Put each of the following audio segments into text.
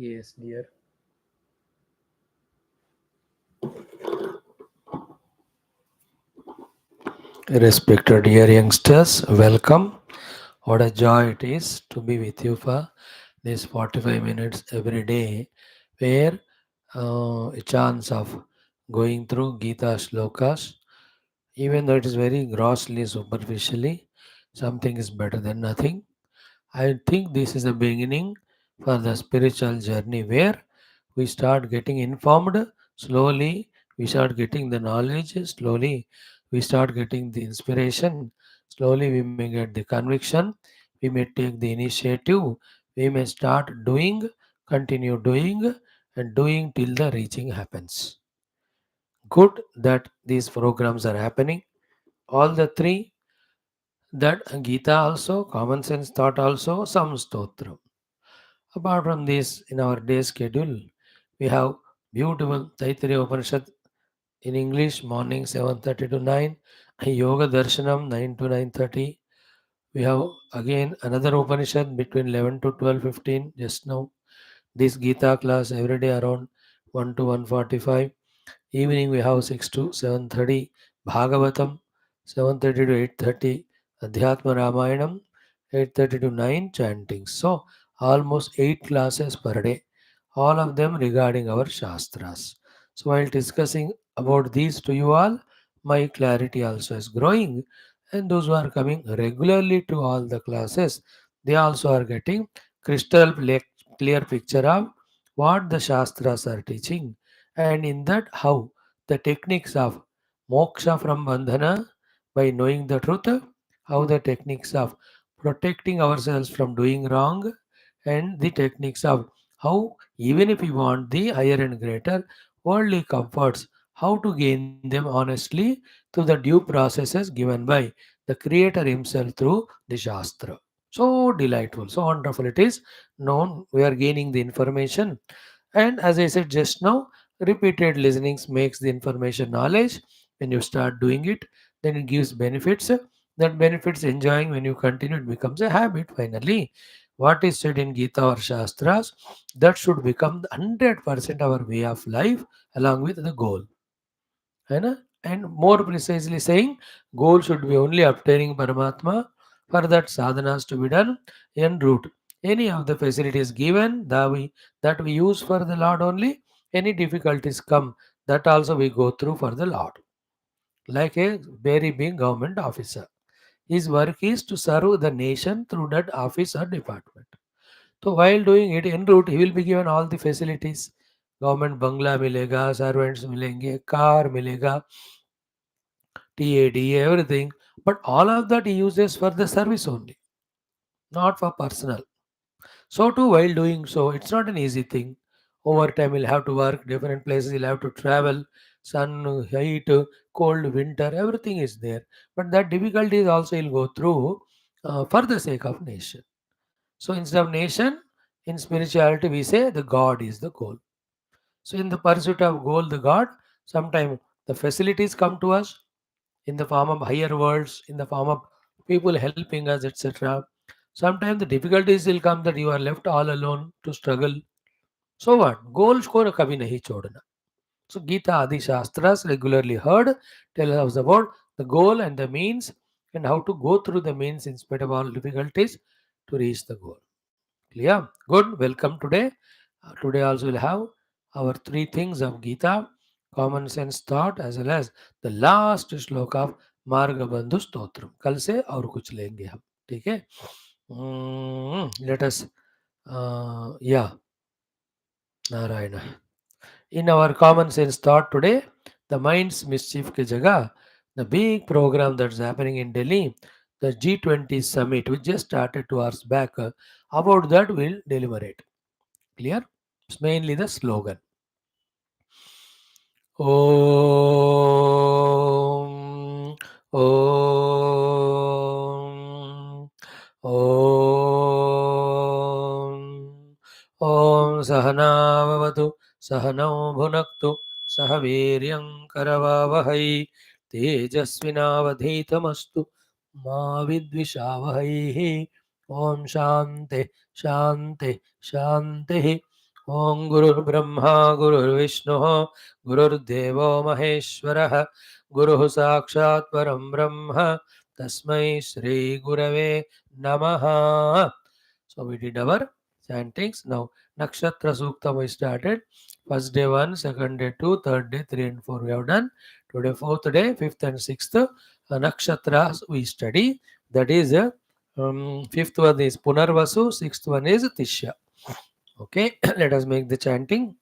Yes, dear. Respected dear youngsters, welcome. What a joy it is to be with you for these 45 minutes every day, where a chance of going through Geetha shlokas, even though it is very grossly, superficially, something is better than nothing. I think this is a beginning for the spiritual journey where we start getting informed slowly, we start getting the knowledge slowly, we start getting the inspiration slowly, we may get the conviction, we may take the initiative, we may start doing, continue doing, and doing till the reaching happens. Good that these programs are happening. All the three, that Gita also, common sense thought also, some stotram. Apart from this, in our day schedule, we have beautiful Taittiriya Upanishad in English, morning 7:30 to 9, Yoga Darshanam 9 to 9:30. We have again another Upanishad between 11 to 12:15 just now. This Gita class every day around 1 to 1:45. Evening we have 6 to 7:30 Bhagavatam, 7:30 to 8:30 Adhyatma Ramayanam, 8:30 to 9 chanting. So almost 8 classes per day, all of them regarding our Shastras. So while discussing about these to you all, my clarity also is growing, and those who are coming regularly to all the classes, they also are getting crystal clear picture of what the Shastras are teaching, and in that how the techniques of moksha from bandhana by knowing the truth, how the techniques of protecting ourselves from doing wrong, and the techniques of how, even if we want the higher and greater worldly comforts, how to gain them honestly through the due processes given by the Creator Himself through the Shastra. So delightful, so wonderful it is. Known, we are gaining the information, and as I said just now, repeated listenings makes the information knowledge. When you start doing it, then it gives benefits. That benefits enjoying when you continue, it becomes a habit finally. What is said in Gita or Shastras, that should become the 100% our way of life along with the goal. है ना? And more precisely saying, goal should be only obtaining Paramatma. For that sadhanas to be done en route. Any of the facilities given that we use for the Lord only, any difficulties come, that also we go through for the Lord. Like a very big government officer. His work is to serve the nation through that office or department. So while doing it en route, he will be given all the facilities. Government bangla milega, servants milenge, car milega, TAD, everything. But all of that he uses for the service only, not for personal. So too, while doing so, it's not an easy thing. Over time, he'll have to work different places. He'll have to travel, sun, heat, cold, winter. Everything is there. But that difficulties also he'll go through for the sake of nation. So instead of nation, in spirituality we say the God is the goal. So in the pursuit of goal, the God, sometimes the facilities come to us in the form of higher worlds, in the form of people helping us, etc. Sometimes the difficulties will come that you are left all alone to struggle. So what? Goals ko kabhi nahi chodna. So Gita Adi Shastras regularly heard tell us about the goal and the means and how to go through the means in spite of all difficulties to reach the goal. Clear? Good. Welcome today. Today also we'll have our three things of Gita, common sense thought as well as the last श्लोक of मार्ग बंधु स्तोत्रम. कल से और कुछ लेंगे हम. ठीक है? Let us yeah, Narayana. In our common sense thought today, the mind's mischief ke jagah, the big program that's happening in Delhi, the G20 summit, which just started 2 hours back, about that we'll deliberate. Clear? It's mainly the slogan. Om, Om, Om, Om Sahanavavatu, Sahanau Bhunaktu, Sahaviryam Karavavahai, Tejasvinavadhitamastu, Ma Vidvishavahai, Om Shanti, Shanti, Shanti. ॐ गुरुर्ब्रह्मा गुरुर्विष्णुः गुरुर्देवो महेश्वरः गुरुः साक्षात् परं ब्रह्म तस्मै श्रीगुरवे नमः. So we did our chantings. Now Nakshatra Sukta we started. First day 1, second day 2, third day 3 and 4 we have done. Today fourth day, fifth and sixth Nakshatras we study. That is fifth one is Punarvasu, sixth one is Tishya. Okay, let us make the chanting.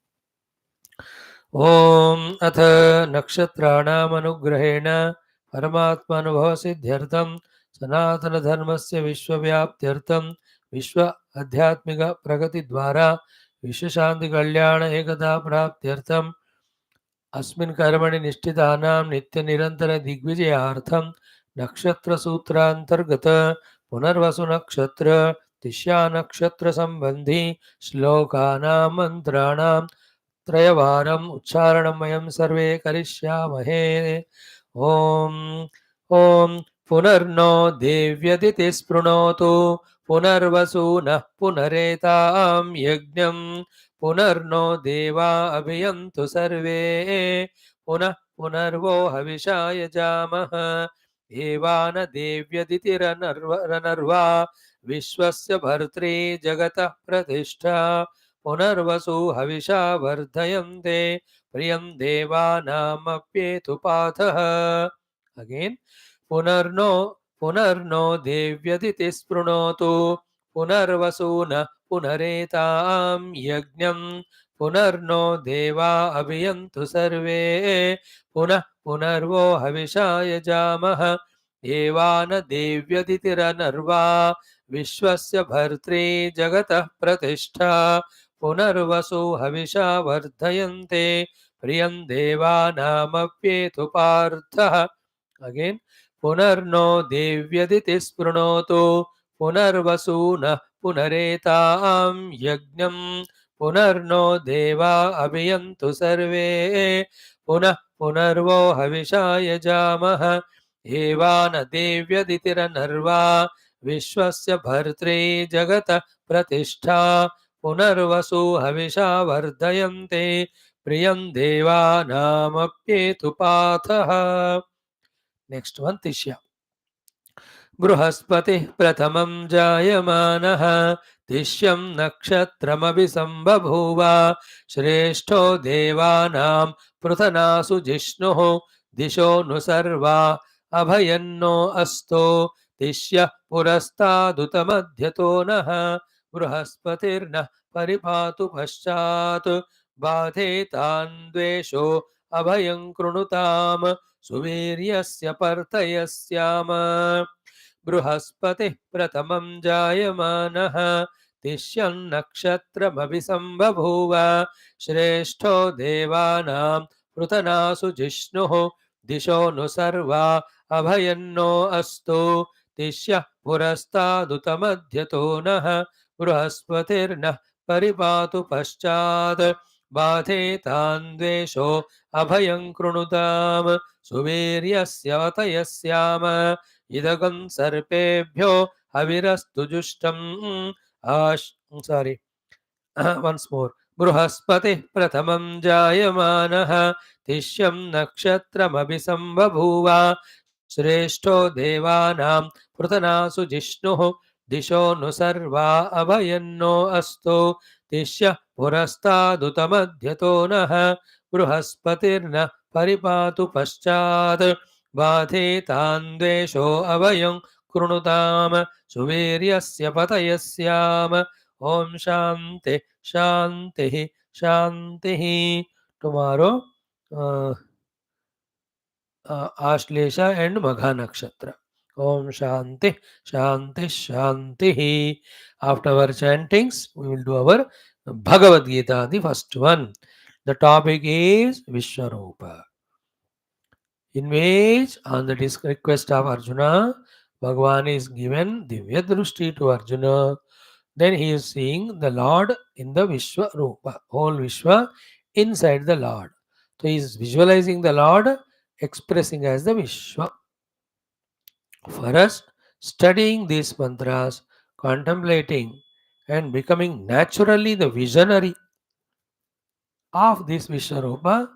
ॐ अथ नक्षत्राणामनुग्रहेण परमात्मानुभवसिद्ध्यर्थं सनातनधर्मस्य विश्वव्याप्त्यर्थं विश्व आध्यात्मिकप्रगतिद्वारा विश्वशान्तिकल्याण एकता प्राप्त्यर्थं अस्मिन् कर्मणि निष्ठितानां नित्यनिरन्तरदिग्विजयार्थं नक्षत्रसूत्रान्तर्गत पुनर्वसुनक्षत्र तिष्यानक्षत्रसम्बन्धी श्लोकानां मन्त्राणां त्रयवारम् उच्चारणं वयं सर्वे करिष्यामहे. ॐ ॐ पुनर्नो देव्यदिति स्पृणोतु पुनर्वसूनः पुनरेतां यज्ञं पुनर्नो देवा अभियन्तु सर्वे पुनः पुनर्वो हविषा यजामः एवान देव्यदितिरनर्वा विश्वस्य भर्त्री जगतः प्रतिष्ठा पुनर्वसु हविषा वर्धयन्ते प्रियं देवानामप्येतुपाथः. अगेन पुनर्नो देव्यदिति स्पृणोतु पुनर्वसून पुनरेतां यज्ञं पुनर्नो देवा अभियन्तु सर्वे पुनः पुनर्वो हविषा यजामः एवान देव्यदितिरनर्वा विश्वस्य भर्त्री जगतः प्रतिष्ठा पुनर्वसु हविषा वर्धयन्ते प्रियं देवानामप्येतुपार्थः. अगेन पुनर्नो देव्यदिति स्पृणोतु पुनर्वसूनः पुनरेतां यज्ञं पुनर्नो देवा अभियन्तु सर्वे पुनः पुनर्वो हविषा यजामः एवान देव्यदितिरनर्वा विश्वस्य भर्त्री जगतः प्रतिष्ठा पुनर्वसु हविषा वर्धयन्ते प्रियं देवानामप्येतुपाथः. Next one तिष्या. बृहस्पतिः प्रथमं जायमानः तिष्यं नक्षत्रमभिसम्बभूव श्रेष्ठो देवानां पृथनासु जिष्णुः दिशो नु सर्वा अभयन्नो अस्तो तिष्यः पुरस्तादुतमध्यतो नः बृहस्पतिर्नः परिपातु पश्चात् बाधेतान् द्वेषो अभयं कृणुताम् सुवीर्यस्य पर्तयस्याम बृहस्पतिः प्रथमं जायमानः तिष्यन्नक्षत्रमभिसम्बभूव श्रेष्ठो देवानां पृतनासु जिष्णुः दिशो नु सर्वा अभयन्नो अस्तु तिष्यः पुरस्तादुतमध्यतो नः बृहस्पतिर्नः परिपातु पश्चात् बाधेतान् द्वेषो अभयं कृणुताम् सुवीर्यस्य वतयस्याम इदगं सर्पेभ्यो हविरस्तु जुष्टम् सारी once more. बृहस्पतिः प्रथमं जायमानः तिष्यं नक्षत्रमभिसम्बभूव श्रेष्ठो देवानां पृतनासु जिष्णुः दिशो नु सर्वा अभयन्नो अस्तु तिष्यः पुरस्तादुतमध्यतो नः बृहस्पतिर्न परिपातु पश्चात् बाधेतान् द्वेषो अभयं कृणुताम सुवीर्यस्य पतयस्याम ओम शांति शांति शांति. टुमारो आश्लेषा एंड मघा नक्षत्र. ओम शांति शांति शांति. After our chantings, we will do our Bhagavad Gita, the first one. The topic is Vishwarupa, in which, on the request of Arjuna, Bhagavan is given Divya Drushti to Arjuna. Then he is seeing the Lord in the Vishwarupa, whole Vishwa inside the Lord. So he is visualizing the Lord expressing as the Vishwa. For us, studying these mantras, contemplating and becoming naturally the visionary of this Vishwarupa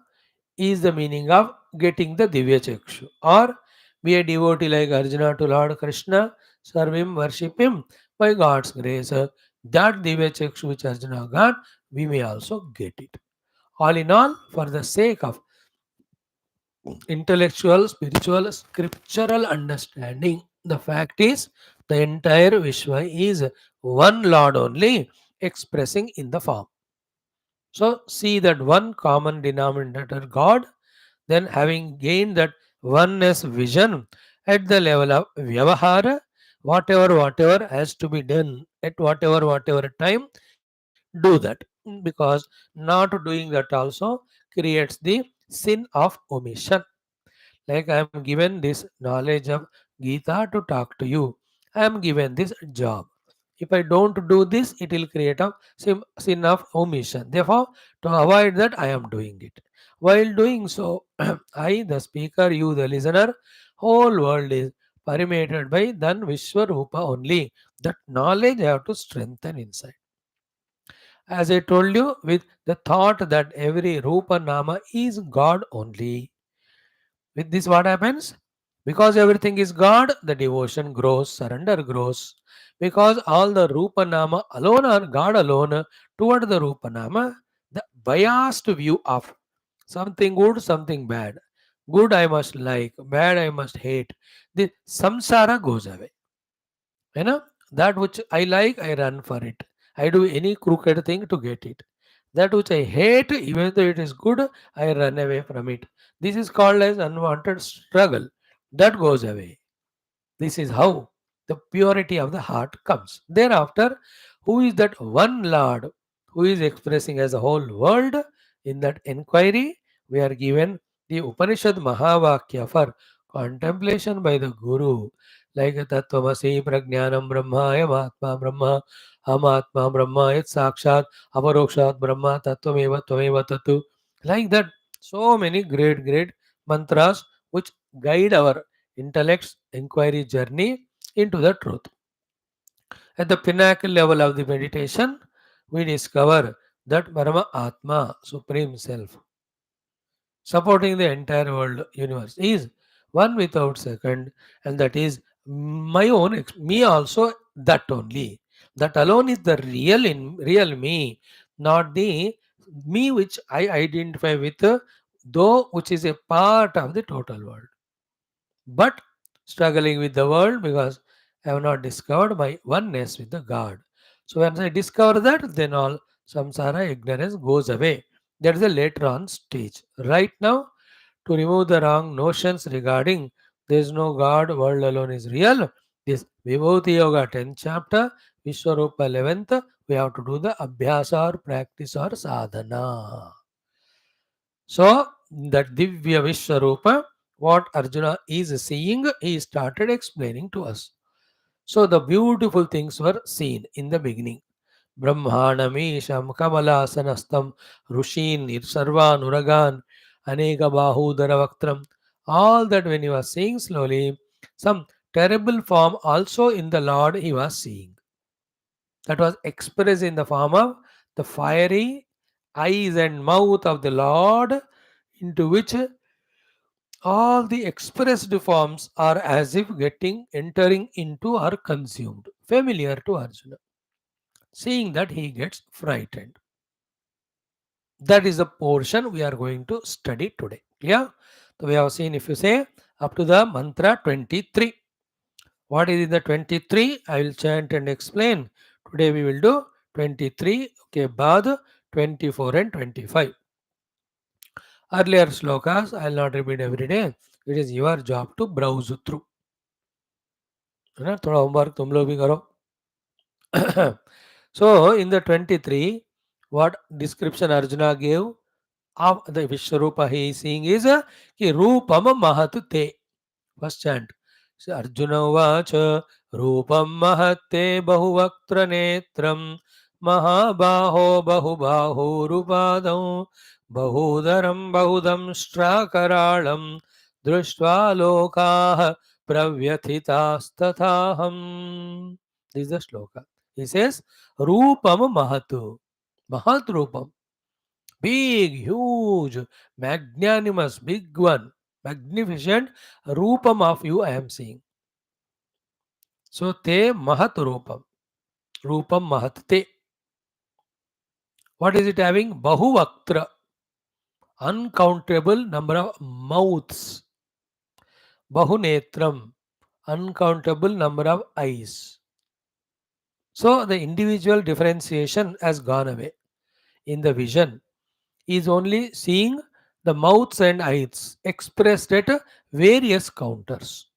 is the meaning of getting the Divya Chakshu. Or be a devotee like Arjuna to Lord Krishna, serve him, worship him by God's grace. That Divya Chakshu which Arjuna got, we may also get it. All in all, for the sake of intellectual, spiritual, scriptural understanding, the fact is the entire Vishwa is one Lord only expressing in the form. So see that one common denominator God, then having gained that oneness vision at the level of Vyavahara, whatever has to be done at whatever time, do that. Because not doing that also creates the sin of omission. Like I am given this knowledge of Geetha to talk to you. I am given this job. If I don't do this, it will create a sin of omission. Therefore, to avoid that, I am doing it. While doing so, I, the speaker, you, the listener, whole world is permeated by then Vishwarupa only. That knowledge I have to strengthen inside. As I told you, with the thought that every Rupa Nama is God only. With this, what happens? Because everything is God, the devotion grows, surrender grows. Because all the Rupa Nama alone are God alone, toward the Rupa Nama, the biased view of something good, something bad. Good I must like, bad I must hate. The samsara goes away. You know, that which I like, I run for it. I do any crooked thing to get it. That which I hate, even though it is good, I run away from it. This is called as unwanted struggle. That goes away. This is how the purity of the heart comes. Thereafter, who is that one Lord who is expressing as a whole world? In that inquiry, we are given the Upanishad Mahavakya for contemplation by the Guru, like Tattvamasi Prajnanam Brahma Yamatma Brahma Amatma Brahma Yat Sakshat Aparokshat Brahma Tattvameva Tvameva Tatu. Like that, so many great mantras which guide our intellect's inquiry journey into the truth. At the pinnacle level of the meditation, we discover that Brahma Atma, Supreme Self, supporting the entire world universe, is one without second, and that is my own, me also, that only. That alone is the real me, not the me which I identify with, though which is a part of the total world, but struggling with the world because I have not discovered my oneness with the God. So once I discover that, then all samsara ignorance goes away. That is the later on stage. Right now, to remove the wrong notions regarding there is no God, world alone is real. This Vibhuti Yoga 10th chapter, Vishwarupa 11th, we have to do the abhyasa or practice or sadhana. So that Divya Vishwarupa, what Arjuna is seeing, he started explaining to us. So the beautiful things were seen in the beginning. Brahmanamisham Kamalasanastam Rushin Sarvanuragan Aneka Bahudara Vaktram. All that when he was seeing slowly, some terrible form also in the Lord he was seeing. That was expressed in the form of the fiery eyes and mouth of the Lord, into which all the expressed forms are as if getting entering into or consumed. Familiar to Arjuna. Seeing that he gets frightened. That is the portion we are going to study today. Yeah. So we have seen, if you say, up to the mantra 23. What is in the 23? I will chant and explain. Today we will do 23. Okay, Bad 24 and 25. Earlier slokas, I will not repeat every day. It is your job to browse through. है ना, थोड़ा homework तुम लोग भी करो. So in the 23, what description Arjuna gave of the Vishwarupa he is seeing is ki Rupam Mahatute. First chant. So Arjuna Vacha Rupam Mahate Bahuvaktra Netram Mahabaho Bahubaho Rupadam Bahudaram Bahudam Strakaralam Društva Lokah Pravyathitas This is the shloka. He says Rupam Mahatu. Mahat Rupam. big, huge, magnanimous, big one, magnificent Rupam of you I am seeing. So te Mahat Rupam. Rupam Mahat te. What is it having? Bahuvaktra. Uncountable number of mouths. Bahunetram. Uncountable number of eyes. So the individual differentiation has gone away. In the vision, is only seeing the mouths and eyes expressed at various counters.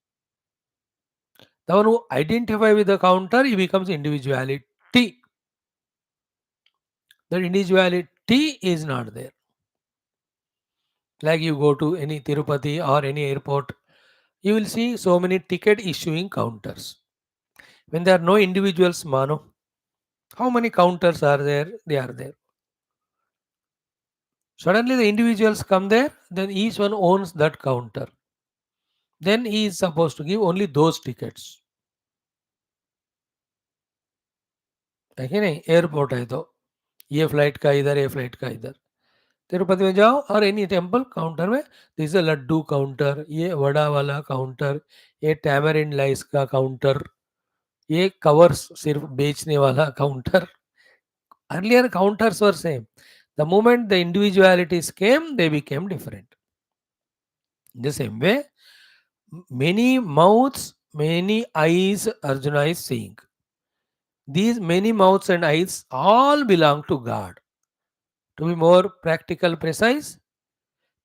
The one who identify with the counter, he becomes individuality. The individuality is not there. Like you go to any Tirupati or any airport, you will see so many ticket issuing counters. When there are no individuals, Mano, how many counters are there? They are there. Suddenly the individuals come there, then each one owns that counter. Then he is supposed to give only those tickets. है कि नहीं? Airport है तो ये flight का इधर, ये flight का इधर. तिरुपति में जाओ और एनी टेम्पल काउंटर में दिस लड्डू काउंटर, ये वड़ा वाला काउंटर, ये टैमरिन लाइस का काउंटर, ये कवर्स सिर्फ बेचने वाला counter. Earlier counters were same. The moment the individualities came, they became different. In the same way, many mouths, many eyes Arjuna is seeing. These many mouths and eyes all belong to God. To be more practical, precise,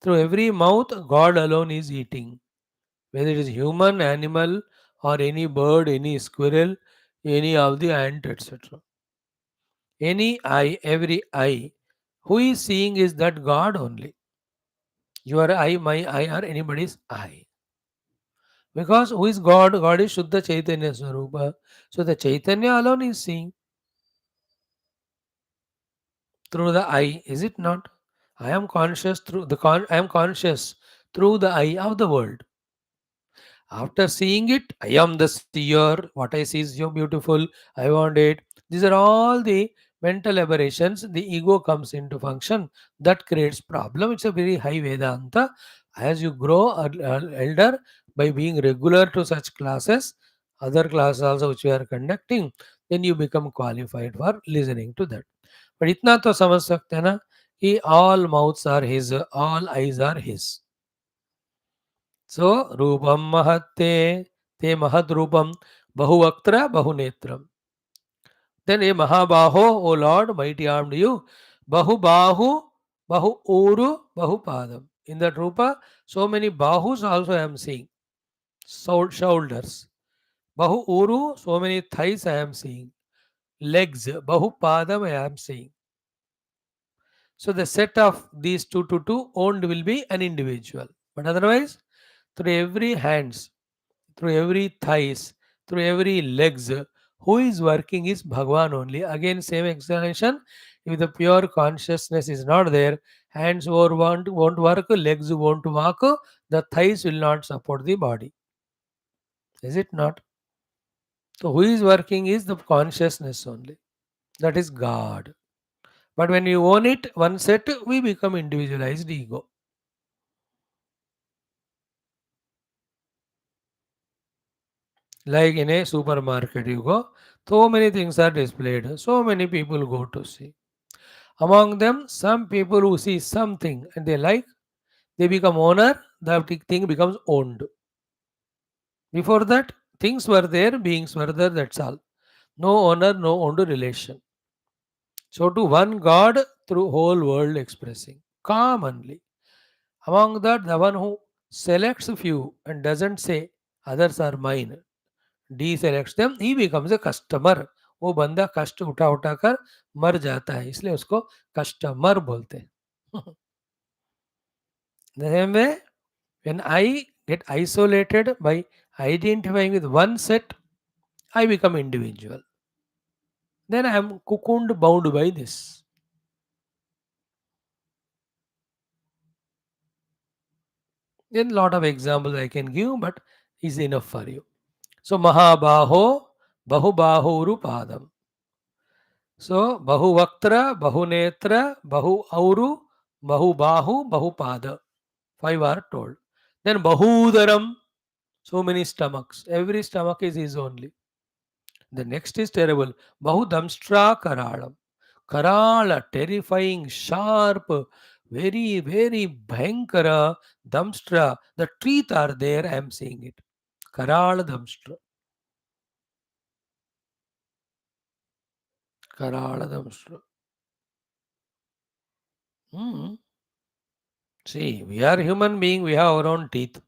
through every mouth, God alone is eating. Whether it is human, animal, or any bird, any squirrel, any of the ant, etc. Any eye, every eye, who is seeing is that God only. Your eye, my eye, or anybody's eye. Because who is God? God is Shuddha Chaitanya Swarupa. So the Chaitanya alone is seeing through the eye, is it not? I am conscious through I am conscious through the eye of the world. After seeing it, I am the seer. What I see is so beautiful. I want it. These are all the mental aberrations. The ego comes into function. That creates problem. It's a very high Vedanta. As you grow elder by being regular to such classes, other classes also which we are conducting, then you become qualified for listening to that. But इतना तो समझ सकते हैं ना कि all mouths are his, all eyes are his. So, Rupam Mahatte, Te Mahad Rupam, Bahuvaktra, Bahunetram. Then a Mahabaho, O Lord, mighty armed you, Bahu Bahu Uru, Bahu Padam. In that Rupa, so many Bahus also I am seeing. Shoulders. Bahu Uru, so many thighs I am seeing. Legs, Bahu Padam I am seeing. So the set of these two to two owned will be an individual. But otherwise, through every hands, through every thighs, through every legs, who is working is Bhagwan only. Again, same explanation. If the pure consciousness is not there, hands won't work, legs won't walk, the thighs will not support the body. Is it not? So who is working is the consciousness only. That is God. But when you own it, one set, we become individualized ego. Like in a supermarket, you go, so many things are displayed, so many people go to see. Among them, some people who see something and they like, they become owner, the thing becomes owned. Before that, things were there, beings were there, that's all. No owner, no owned relation. So to one God through whole world expressing commonly. Among that, the one who selects few and doesn't say others are mine, deselects them, he becomes a customer. वो बंदा कष्ट उठा उठा कर मर जाता है, इसलिए उसको कस्टमर बोलते हैं. The same way, when I get isolated by identifying with one set, I become individual. Then I am cocooned, bound by this. Then lot of examples I can give, but is enough for you. So Mahabaho, Bahubahuru Padam. So Bahuvaktra, Bahunetra, Bahu Auru, Bahu bahu, bahu pada. Five are told. Then bahudaram, so many stomachs. Every stomach is his only. The next is terrible. Bahudamstra Karalam. Karala, terrifying, sharp, very, very bhayankara, damstra. The teeth are there, I am seeing it. Karala damstra. Karala damstra. Hmm. See, we are human being, we have our own teeth.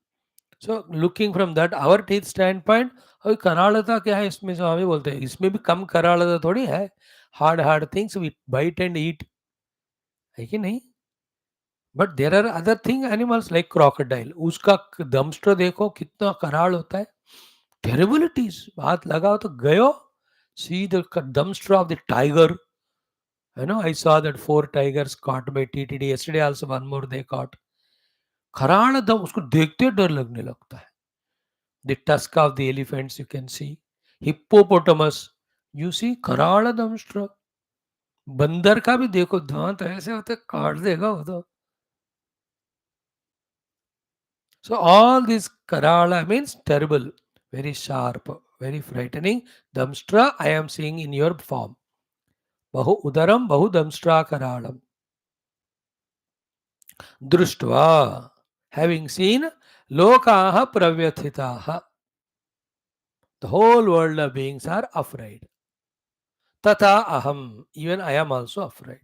So looking from that, our teeth standpoint, अभी करालता क्या है इसमें जो हमें बोलते हैं इसमें भी कम करालता थोड़ी है hard hard things we bite and eat है कि नहीं but there are other thing animals like crocodile उसका दमस्टर देखो कितना कराल होता है टेरिबिलिटीज हाथ लगाओ तो गयो see the dumpster of the tiger you know I saw that 4 tigers caught by TTD yesterday also one more they caught कराल दम उसको देखते डर लगने लगता है the tusk of the elephants you can see hippopotamus you see कराल दमस्टर बंदर का भी देखो दांत ऐसे होते काट देगा वो तो So all this Karala means terrible, very sharp, very frightening. Damstra I am seeing in your form. Bahu udaram, bahu damstra Karalam. Društva, having seen, lokaha pravyathitaha. The whole world of beings are afraid. Tata aham, even I am also afraid.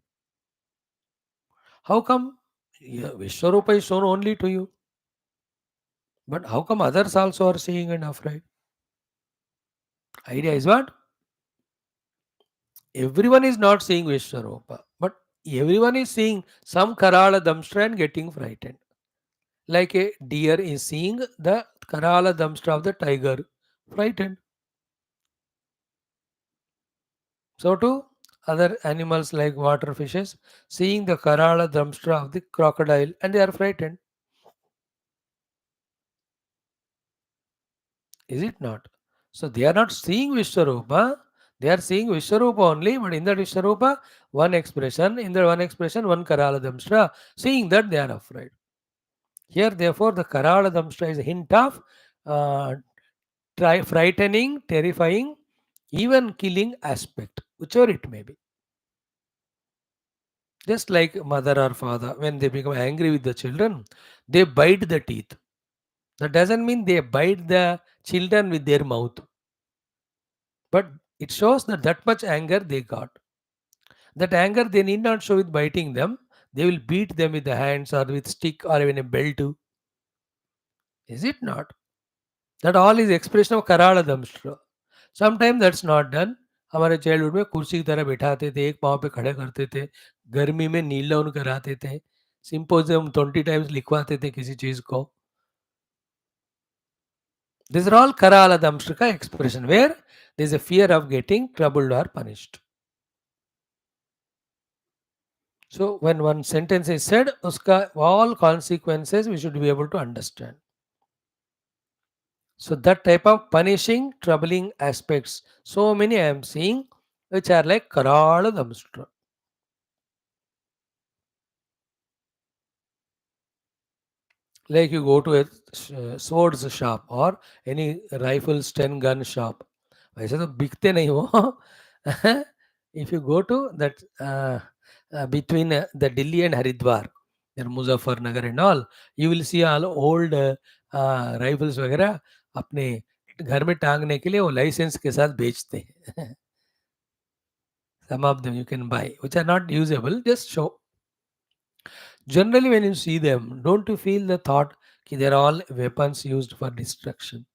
How come? Yeah, Vishwarupa is shown only to you. But how come others also are seeing and afraid? Idea is what? Everyone is not seeing Vishwarupa, but everyone is seeing some Karala Damstra and getting frightened. Like a deer is seeing the Karala Damstra of the tiger, frightened. So too, other animals like water fishes seeing the Karala Damstra of the crocodile and they are frightened. Is it not? So they are not seeing Vishwarupa, they are seeing Vishwarupa only, but in that Vishwarupa, one expression, in the one expression, one Karala Damstra, seeing that they are afraid. Here, therefore, the Karala Damstra is a hint of uh, frightening, terrifying, even killing aspect, whichever it may be. Just like mother or father, when they become angry with the children, they bite the teeth. That doesn't mean they bite the children with their mouth, but it shows that that much anger they got. That anger they need not show with biting them. They will beat them with the hands or with stick or even a belt too. Is it not? That all is expression of Karala Damstra. Sometime that's not done हमारे childhood में कुर्सी की तरह बैठाते थे एक पाँव पे खड़े करते थे गर्मी में नील डाउन कराते थे सिंपोजियम 20 टाइम्स लिखवाते थे किसी चीज को दिस आर ऑल कराला दंश का expression where there is a fear of getting troubled और punished so when one sentence is said उसका all consequences we should be able to understand so that type of punishing troubling aspects so many I am seeing which are like karala damstra. Like you go to a swords shop or any rifle stun gun shop वैसे तो बिकते नहीं वो if you go to that between the Delhi and Haridwar then Muzaffarnagar and all you will see all old rifles वगैरह अपने घर में टांगने के लिए वो लाइसेंस के साथ बेचते हैं some of them you can buy which are not usable just show. Generally, when you see them, don't you feel the thought that they're all weapons used for destruction?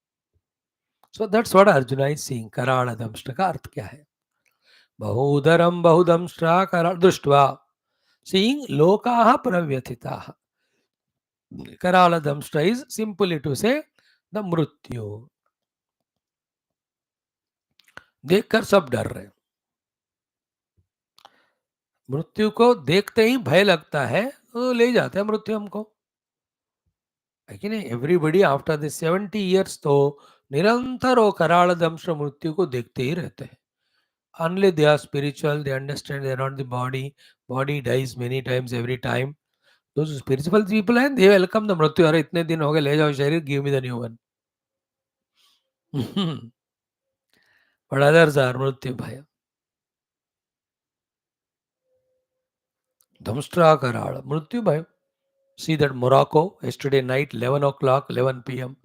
So that's what Arjuna is seeing. Karala damshta का अर्थ क्या है? बहुदरम बहुदंष्ट्रा करा दृष्ट्वा seeing लोकाः प्रव्यथिताः. Karala damshta is simply to say the मृत्यु. देखकर सब डर रहे. मृत्यु को देखते ही भय लगता है तो ले जाते हैं मृत्यु हमको. लेकिन एवरीबडी आफ्टर द 70 years तो निरंतर वो कराल दंश मृत्यु को देखते ही रहते हैं unless they are spiritual they understand they are not the body dies many times every time Those spiritual people हैं, they welcome the मृत्यु. अरे इतने दिन हो गए, ले जाओ शरीर, give me the new one. But others are मृत्यु भय. धमस्ट्रा कराल मृत्यु भय. See that Morocco yesterday night, 11 o'clock, 11 p.m.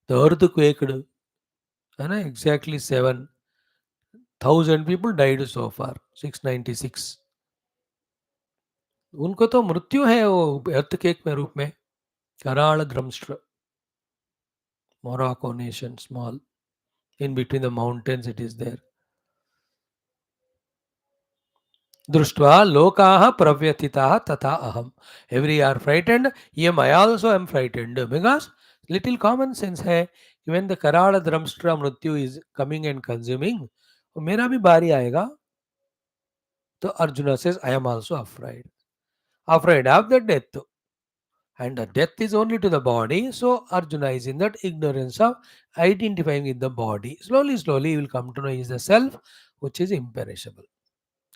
The earthquake, and exactly 7,000 people died so far. 696. उनको तो मृत्यु है वो earthquake में रूप में. कराल धमस्ट्रा. Morocco nation, small. In between the mountains, it is there. दृष्ट्वा लोकाः प्रव्यथिताः तथा अहम. Every are frightened. Even I also am frightened because little common sense है कि when the कराल धर्मष्ट्रा मृत्यु is coming and consuming, मेरा भी बारी आएगा. तो Arjuna says, I am also afraid. Afraid of the death. And the death is only to the body. So Arjuna is in that ignorance of identifying with the body. Slowly, slowly he will come to know he is the self which is imperishable.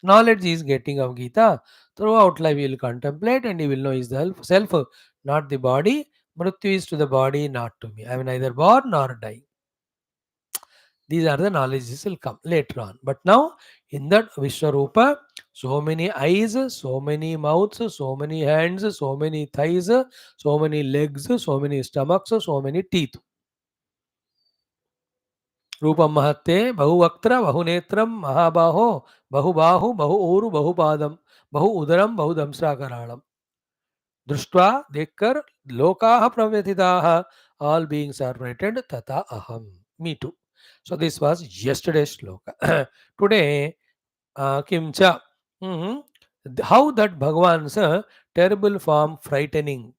Knowledge is getting of Geetha. Throughout life, he will contemplate and he will know his self, not the body. Mrityu is to the body, not to me. I am neither born nor die. These are the knowledges will come later on. But now, in that Vishwarupa, so many eyes, so many mouths, so many hands, so many thighs, so many legs, so many stomachs, so many teeth. रूपम महत्ते बहुवक्त्र बहुनेत्रम महाबाहो बहुबाहु बहु ऊरु बहुपादम बहु उदरम बहुदंश्राकराणम. दृष्ट्वा देखकर लोकाः प्रव्यथिताः. All beings are frightened. तथा अहम. Me too. So this was yesterday's shloka. Today, Kimcha. How that Bhagavan's terrible form frightening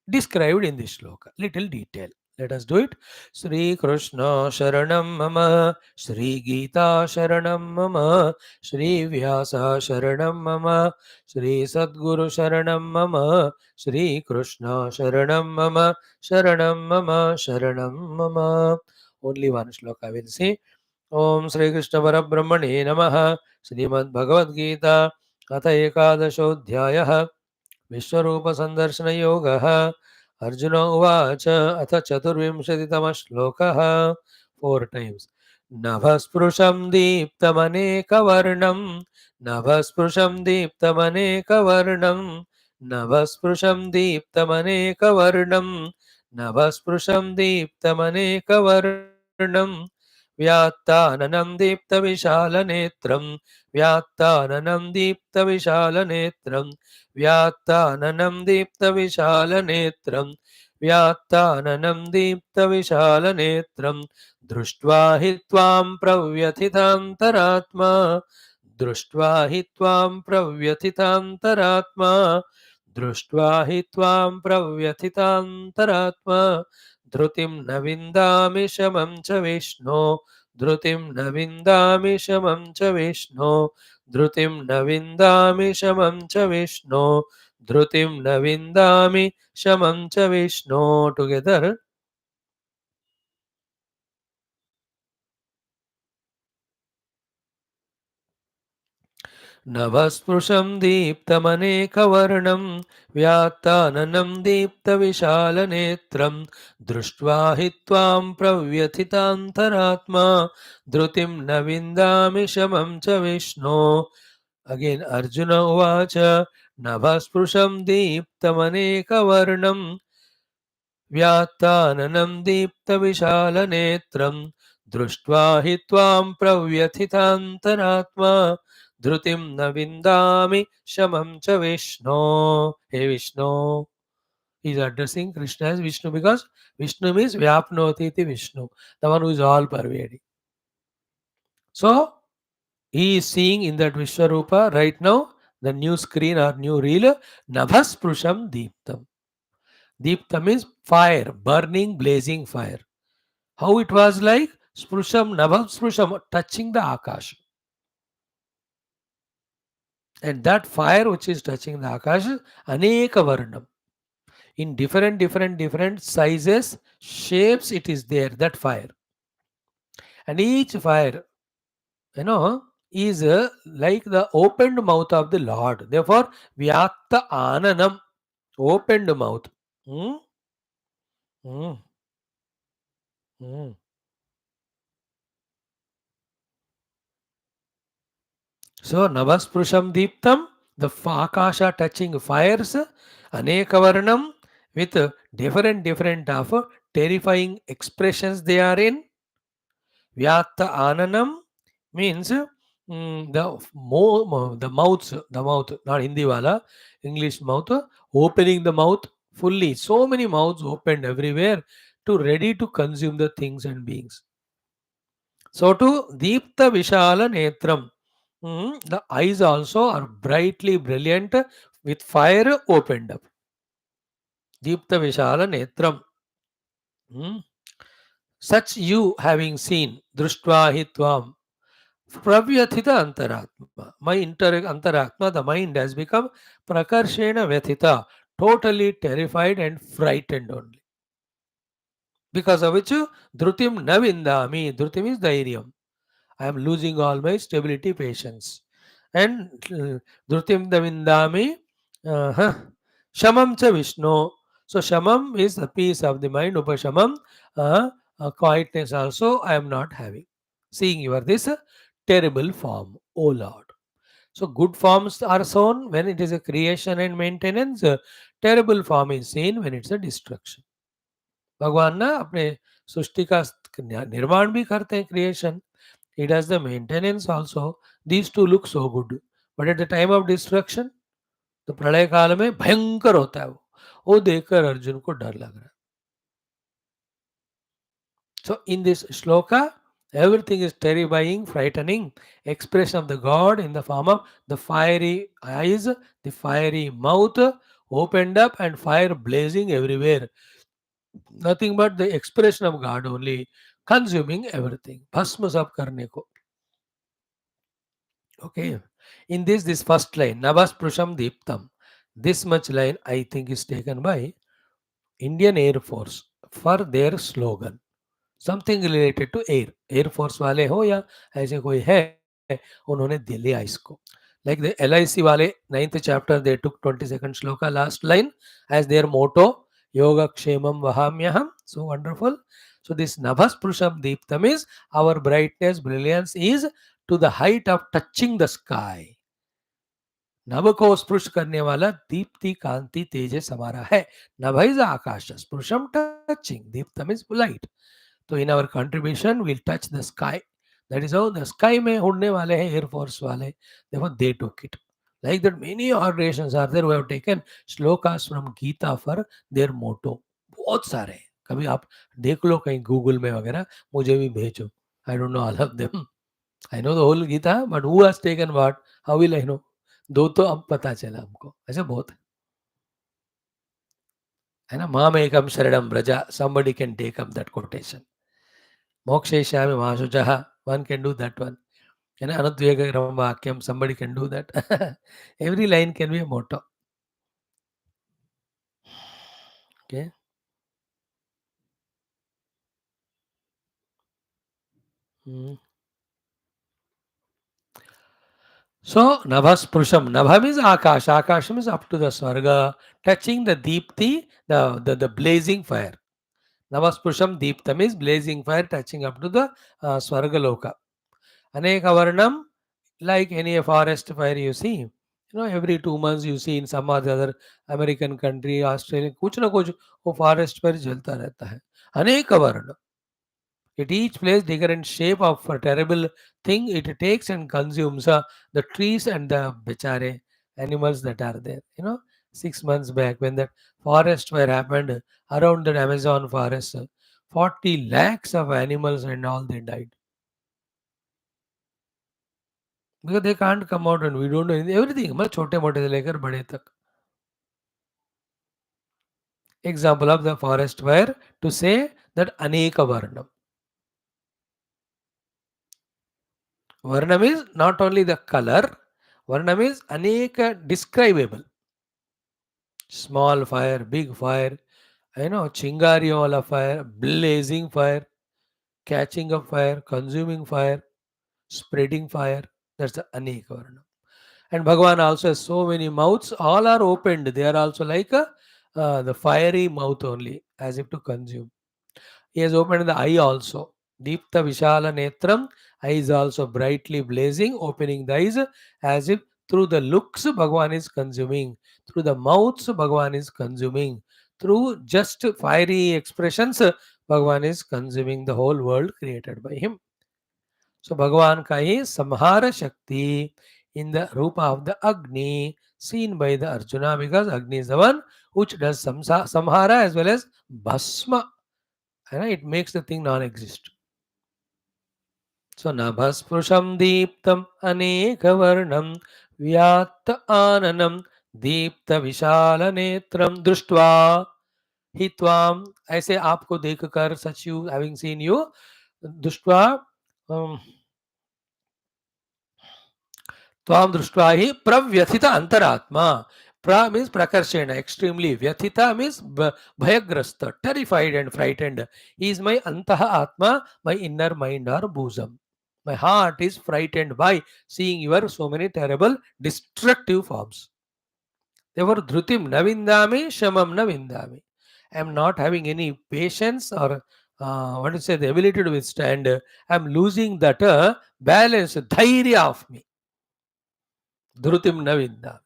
described in this shloka. Little detail. Let us do it. Sri Krishna Sharanam Mama, Sri Geetha Sharanam Mama, Sri Vyasa Sharanam Mama, Sri Sadguru Sharanam Mama, Sri Krishna Sharanam Mama, Sharanam Mama, Sharanam Mama. Only one shloka I will say. Om Sri Krishna Parabrahmane Namaha, Srimad Bhagavad Gita, Atha Ekadashodhyayah. विश्वरूपसन्दर्शनयोगः. Arjun उवाच अथ चतुर्विंशतितमः श्लोकः. 4 times. नभस्पृशं दीप्तमनेकवर्णं, नभस्पृशं दीप्तमनेकवर्णं, नभस्पृशं दीप्तमनेकवर्णं, नभस्पृशं दीप्तमनेकवर्णं. व्यात्ताननं दीप्तविशालनेत्रं, व्यात्ताननं दीप्तविशालनेत्रं, व्यात्ताननं दीप्तविशालनेत्रं, व्यात्ताननं दीप्तविशालनेत्रं. दृष्ट्वा हि त्वां प्रव्यथितान्तरात्मा, दृष्ट्वा हि त्वां प्रव्यथितान्तरात्मा, दृष्ट्वा हि त्वां प्रव्यथितान्तरात्मा. धृतिं न विन्दामि शमं च विष्णो, धृतिं न विन्दामि शमं च विष्णो, धृतिं न विन्दामि शमं च विष्णो, धृतिं न विन्दामि शमं च विष्णो. टुगेदर. नभस्पृशं दीप्तमनेकवर्णं, व्यात्ताननं दीप्तविशालनेत्रं. दृष्ट्वा हि त्वां प्रव्यथितान्तरात्मा, धृतिं न विन्दामि शमं च विष्णो. अगेन अर्जुन उवाच नभस्पृशं दीप्तमनेकवर्णं, व्यात्ताननं दीप्तविशालनेत्रं. दृष्ट्वा हि त्वां प्रव्यथितान्तरात्मा, धृतिं न विन्दामि शमं च विष्णो. हे Vishnu. He is addressing Krishna as Vishnu because Vishnu means Vyapnoti iti Vishnu, the one who is all pervading. So he is seeing in that Vishwarupa right now, the new screen or new reel, Nabhasprusham Deeptam. Deepta means fire, burning, blazing fire. How it was like? Sprusham, Nabham Sprusham, touching the Akash. And that fire which is touching the Akash, Aneka Varnam. In different sizes, shapes, it is there, that fire. And each fire, is like the opened mouth of the Lord. Therefore, Vyatta Ananam. Opened mouth. Hmm? Hmm. Hmm. So Navasprusham Deeptam, the Akasha touching fires, Anekavarnam with different of terrifying expressions they are in. Vyatta Ananam means the mouth, not Hindi wala, English mouth, opening the mouth fully. So many mouths opened everywhere to ready to consume the things and beings. So to Deepta Vishala Netram, the eyes also are brightly brilliant with fire opened up. Deepta Vishala Netram. mm, Such you having seen, Drushtva Hitvam, Pravyathita Antaratma. Antaratma, the mind has become Prakarshena Vathita, totally terrified and frightened only. Because of which Dhrutim Navindami, Dhrutim is Dhairyam. I am losing all my stability, patience. And Dhrutim Davindami, Shamam cha Vishnu. So Shamam is the peace of the mind, Upashamam, quietness also I am not having. Seeing you are this terrible form, O Lord. So good forms are shown when it is a creation and maintenance. Terrible form is seen when it's a destruction. भगवान ना अपने सृष्टि का निर्माण भी करते हैं creation. He does the maintenance also. These two look so good. But at the time of destruction, तो प्रलय काल में भयंकर होता है वो देखकर अर्जुन को डर लग रहा है. So in this shloka, everything is terrifying, frightening expression of the God in the form of the fiery eyes, the fiery mouth opened up and fire blazing everywhere. Nothing but the expression of God only consuming everything. भस्म सब करने को. Okay. In this first line, Navas Prusham Deeptam, this much line I think is taken by Indian Air Force for their slogan. Something related to air. Air Force वाले हो या ऐसे कोई है उन्होंने दे लिया इसको. Like the LIC वाले 9th chapter they took 22nd shloka last line as their motto. Yoga Kshemam Vahamyaham. So wonderful. So this Navas Prusham Deeptam is our brightness, brilliance is to the height of touching the sky. नभ को स्पृश करने वाला दीप्ति कांति तेजस हमारा है. नभ is आकाश, स्पृशम touching, दीप्तम इज लाइट. तो in our contribution will touch the sky. That is how the sky में उड़ने वाले हैं एयरफोर्स वाले. देखो they took it like that. Many organizations are there who have taken shlokas from Geetha for their motto. बहुत सारे हैं. कभी आप देख लो कहीं गूगल में वगैरह, मुझे भी भेजो. I don't know all of them. I know the whole Gita, but who has taken what? How will I know? दो तो अब पता चला हमको. ऐसे बहुत है ना. माम एकम शरणम ब्रजा. Somebody can take up that quotation. मोक्षयिष्यामि मा शुचः. One can do that one. And anudvegam vakyam. Somebody can do that. Every line can be a motto. Okay. Hmm. So Nabhas Purusham. Nabha means Akash. Akash means up to the Swarga, touching the Deepti, the blazing fire. Navas Purusham Deeptam is blazing fire touching up to the Swargaloka. Aneka Varnam, like any forest fire you see, every 2 months you see in some or the other American country, Australia, कुछ ना कुछ वो forest fire जलता रहता है. अनेक वर्ण. At each place different shape of a terrible thing it takes and consumes the trees and the bechare animals that are there. 6 months back when that forest fire happened around the Amazon forest, 40 lakhs of animals and all they died. Because they can't come out and we don't know anything. Everything. मतलब छोटे मोटे से लेकर बड़े तक. Example of the forest fire to say that Aneka Varnam. Varnam is not only the color, Varnam is Aneka describable. Small fire, big fire, Chingari wala fire, blazing fire, catching of fire, consuming fire, spreading fire. That's the Aneka Varnam. And Bhagavan also has so many mouths, all are opened. They are also like the fiery mouth only, as if to consume. He has opened the eye also. Deepta Vishala Netram, eyes also brightly blazing, opening the eyes as if through the looks Bhagavan is consuming, through the mouths Bhagavan is consuming, through just fiery expressions Bhagavan is consuming the whole world created by him. So Bhagavan ka hi samhara shakti in the rupa of the Agni seen by the Arjuna, because Agni is the one which does samhara as well as bhasma. It makes the thing non-exist. So nabhasprusham deeptam anekavarnam vyatta ananam दीप्त विशाल नेत्रम दृष्ट्वा ही त्वाम, ऐसे आपको देखकर, such you having seen you, दृष्ट्वा त्वाम दृष्ट्वा ही प्रव्यथित अंतरात्मा. Pra means prakarshena, extremely. Vyathita means bhayagrasta, terrified and frightened. He is my antaha atma, my inner mind or bosom. My heart is frightened by seeing your so many terrible, destructive forms. Therefore, dhrutim navindami, shamam navindami. I am not having any patience or what to say, the ability to withstand. I am losing that balance, dhairya of me. Dhrutim navindami.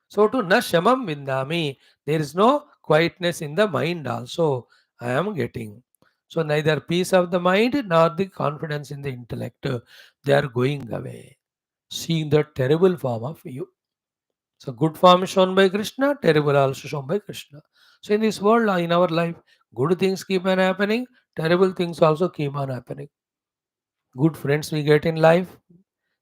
So to na shamam vindami, there is no quietness in the mind also I am getting. So neither peace of the mind nor the confidence in the intellect, they are going away. Seeing the terrible form of you. So good form is shown by Krishna, terrible also shown by Krishna. So in this world, in our life, good things keep on happening, terrible things also keep on happening. Good friends we get in life,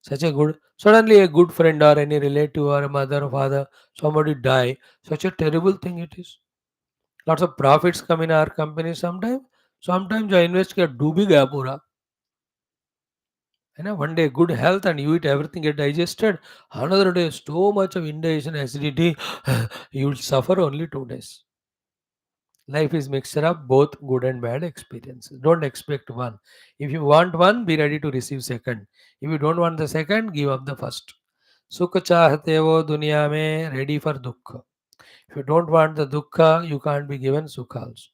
such a good, suddenly a good friend or any relative or a mother or father, somebody die, such a terrible thing it is. Lots of profits come in our company sometimes I invest get डूबी गया पूरा. One day good health and you eat everything get digested, another day so much of indigestion, acidity, you will suffer only 2 days. Life is mixture of both good and bad experiences. Don't expect one. If you want one, be ready to receive second. If you don't want the second, give up the first. सुख चाहते हो दुनिया में, ready for दुख. If you don't want the dukkha, you can't be given sukha also.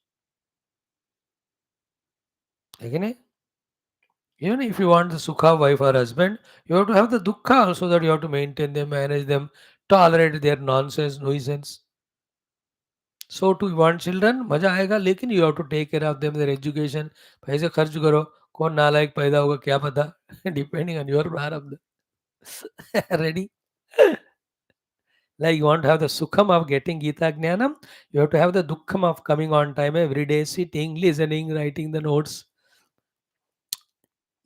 Again, even if you want the sukha wife or husband, you have to have the dukkha also, that you have to maintain them, manage them, tolerate their nonsense, nuisance. So to want children, मजा आएगा, लेकिन you have to take care of them, their education. पैसे खर्च करो, कौन नालायक पैदा होगा क्या पता, depending on your प्रारब्ध. Ready? Like you want to have the sukham of getting Gita Jnanam, you have to have the dukkham of coming on time every day, sitting, listening, writing the notes.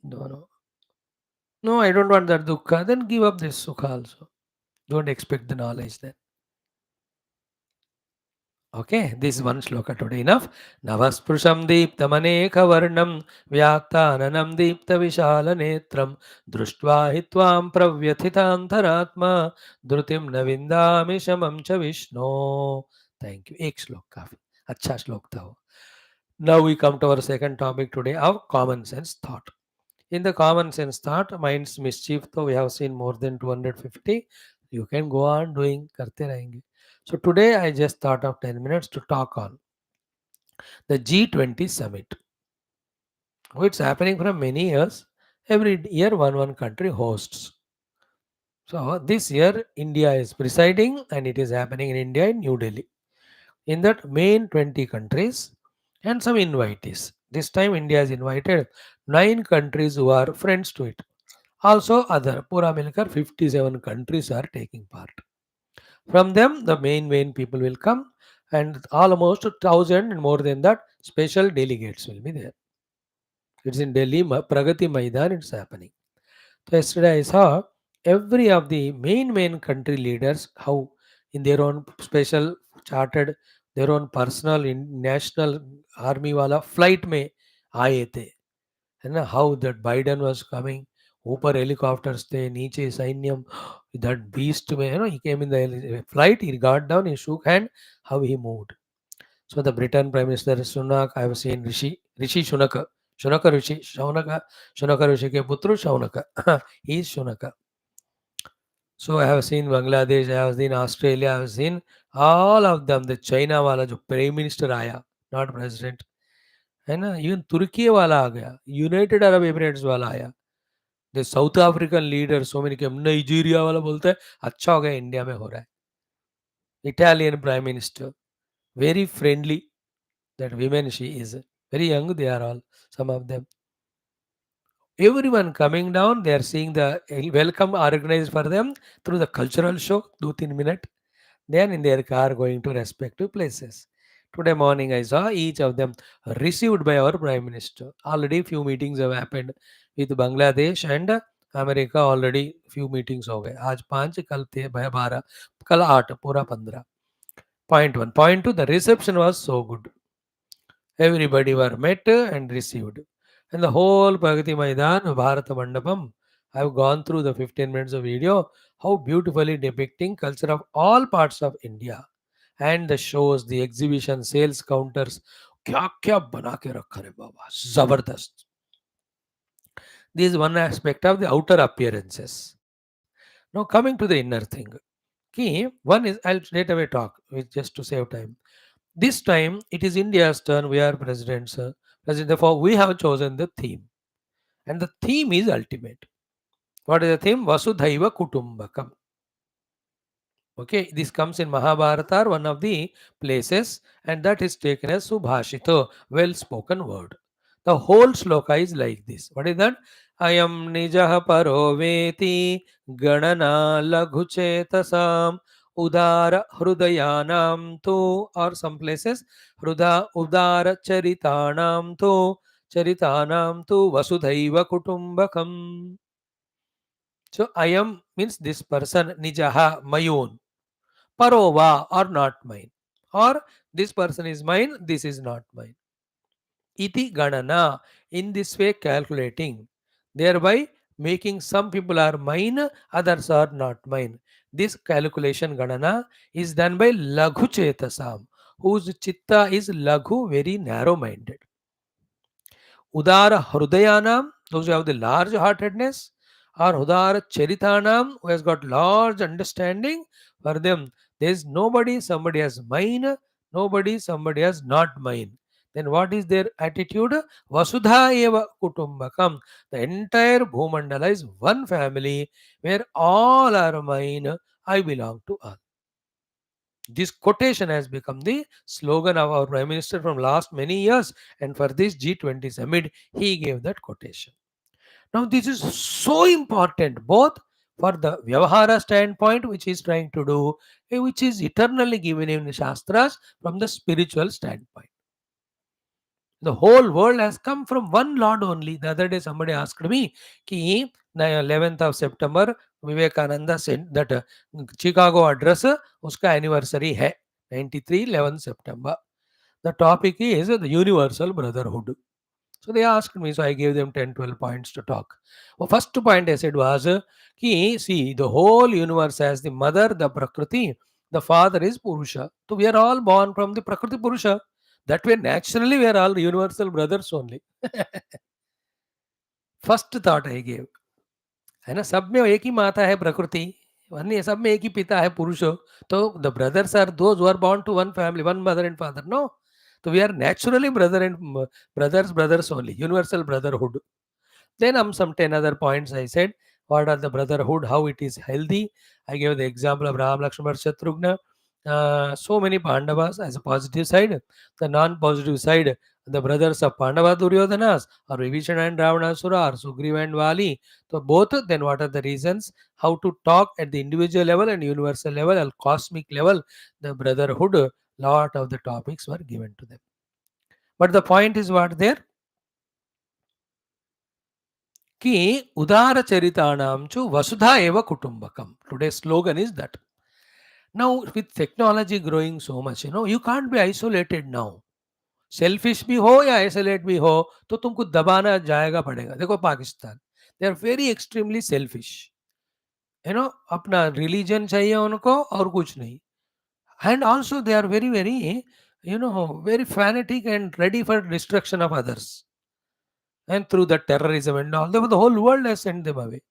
No, no. No, I don't want that dukkha. Then give up this sukha also. Don't expect the knowledge then. Okay, this is one shloka today. Enough. Navasprusham deeptamaneka varnam vyaktananam deepta vishala netram drushtva hitvam pravyathitantaratma dhrutim navindami shamam cha vishno. Thank you. Ek shlok kafi. अच्छा श्लोक था वो. Now we come to our second topic today of common sense thought. In the common sense thought, mind's mischief, though we have seen more than 250, you can go on doing, karte rahenge. So today I just thought of 10 minutes to talk on the G20 summit. Oh, it's happening for many years. Every year one country hosts. So this year India is presiding and it is happening in India in New Delhi. In that main 20 countries and some invitees. This time India has invited 9 countries who are friends to it. Also other Pura Milkar 57 countries are taking part. From them the main people will come, and almost 1,000 and more than that special delegates will be there. It's in Delhi, Pragati Maidan it's happening. So yesterday I saw every of the main country leaders how in their own special chartered, their own personal in national army wala flight में आए थे. है ना, how that Biden was coming, ऊपर helicopters थे, नीचे सैन्यम, that beast में, he came in the flight, he got down, he shook hand, how he moved. So the Britain Prime Minister Sunak, I have seen Rishi Shunaka, Shunaka Rishi के पुत्र Shaunaka, he is Shunaka. So I have seen Bangladesh, I have seen Australia, I have seen all of them. The China वाला जो prime minister आया, not president, है ना, even तुर्की वाला आ गया, United Arab Emirates वाला आया, the south African leader, so many के नाइजीरिया वाला बोलता है अच्छा हो गया इंडिया में हो रहा है, Italian prime minister, very friendly, that women she is very young, they are all, some of them, everyone coming down, they are seeing the welcome organized for them through the cultural show, 2-3 minutes. Then in their car going to respective places. Today morning I saw each of them received by our Prime Minister. Already few meetings have happened with Bangladesh and America. Already few meetings हो गए. आज 5, कल 12, कल 8, पूरा 15. Point 1. Point 2. The reception was so good. Everybody were met and received. And the whole Pragati Maidan, Bharata Mandapam, I have gone through the 15 minutes of video, how beautifully depicting culture of all parts of India. And the shows, the exhibition, sales counters, क्या क्या बना के रखा रे बाबा, जबरदस्त. This is one aspect of the outer appearances. Now coming to the inner thing. Key one is, I'll straight away talk with just to save time. This time it is India's turn. We are presidents. President, therefore, we have chosen the theme, and the theme is ultimate. What is the theme? Vasudhaiva Kutumbakam. Okay, this comes in Mahabharata, one of the places, and that is taken as Subhashito, well spoken word. The whole shloka is like this. What is that? Ayam nijaha paroveti ganana laghuchetasam udara hrudayanam tu, or some places udara charitanam tu vasudhaiva kutumbakam. So ayam means this person, nijaha, my own. Parova, or not mine, or this person is mine, this is not mine. Iti ganana, in this way calculating, thereby making some people are mine, others are not mine. This calculation ganana is done by laghu chetasam, whose chitta is laghu, very narrow minded. Udara Hrudayanam, those who have the large heartedness, or Udara Charitanam, who has got large understanding, for them there is nobody, somebody has mine, nobody, somebody has not mine. Then what is their attitude? Vasudha eva kutumbakam. The entire Bhumandala is one family where all are mine, I belong to all. This quotation has become the slogan of our Prime Minister from last many years, and for this G20 summit, he gave that quotation. Now, this is so important both for the Vyavahara standpoint, which he is trying to do, which is eternally given in the Shastras from the spiritual standpoint. The whole world has come from one Lord only. The other day, somebody asked me, ki 11th of September, Vivekananda said that Chicago address, uska anniversary hai, 93, 11th September. The topic is the universal brotherhood. So they asked me, so I gave them 10, 12 points to talk. Well, first point I said was, ki, see, the whole universe has the mother, the Prakriti, the father is Purusha. So we are all born from the Prakriti Purusha. That way, naturally, we are all universal brothers only. First thought I gave. है ना, सब में एक ही माता है प्रकृति, अन्य सब में एक ही पिता है पुरुष, तो the brothers are those who are born to one family, one mother and father. No, so we are naturally brothers only, universal brotherhood. Then some 10 other points I said. What are the brotherhood, how it is healthy. I gave the example of Ram, Lakshmana, Shatrugna. So many Pandavas as a positive side. The non-positive side, the brothers of Pandava Duryodhanas, or Vibhishana and Ravanasura, or Sugriva and Vali. So both, then what are the reasons? How to talk at the individual level and universal level and cosmic level. The brotherhood, lot of the topics were given to them. But the point is what there? Ki udara charitanam chu vasudha eva kutumbakam. Today's slogan is that. Now with technology growing so much, you can't be isolated now. Selfish भी हो या isolate भी हो, तो तुमको दबाना जाएगा पड़ेगा. देखो Pakistan, they are very extremely selfish. अपना रिलीजन चाहिए उनको और कुछ नहीं. And also they are very very very fanatic and ready for destruction of others. And through the terrorism and all, the whole world has sent them away.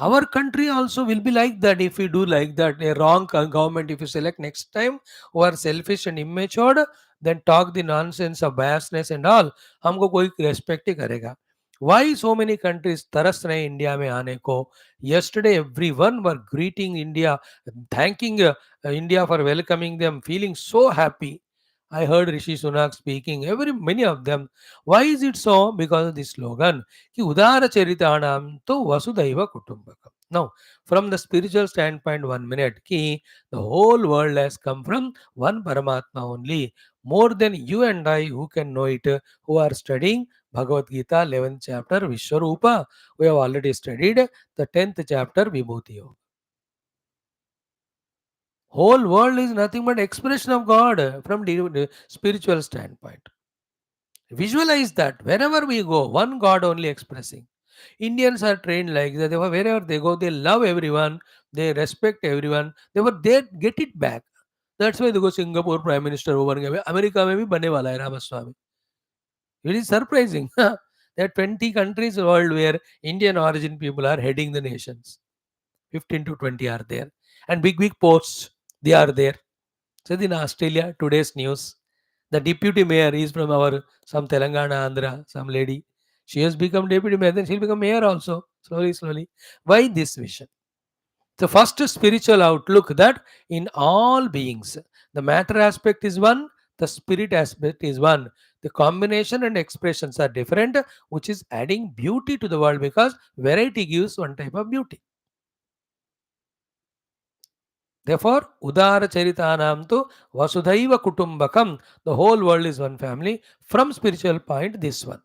Our country also will be like that if we do like that. A wrong government, if you select next time, who are selfish and immature, then talk the nonsense of biasness and all, हमको कोई respect ही करेगा. Why so many countries तरस रहे हैं India में आने को? Yesterday everyone were greeting India, thanking India for welcoming them, feeling so happy. I heard Rishi Sunak speaking, every many of them. Why is it so? Because of the slogan कि उदार चरिताणाम तो वसुधैव कुटुंबकम. Now, from the spiritual standpoint, 1 minute, कि the whole world has come from one Paramatma only, more than you and I who can know it, who are studying Bhagavad Gita 11th chapter Vishwarupa. We have already studied the 10th chapter Vibhuti Yoga. Whole world is nothing but expression of God from the spiritual standpoint. Visualize that wherever we go, one God only expressing. Indians are trained like that. Wherever they go, they love everyone, they respect everyone. They get it back. That's why they go Singapore Prime Minister over America में भी बने वाला है Ramaswamy. It is surprising. There are 20 countries in the world where Indian origin people are heading the nations. 15 to 20 are there. And big posts, they are there. So in Australia, today's news, the deputy mayor is from our some Telangana, Andhra, some lady. She has become deputy mayor, then she'll become mayor also, slowly. Why this vision? The first spiritual outlook that in all beings, the matter aspect is one, the spirit aspect is one. The combination and expressions are different, which is adding beauty to the world because variety gives one type of beauty. Therefore, Udara Charitanam to Vasudhaiva Kutumbakam, the whole world is one family. From spiritual point, this one.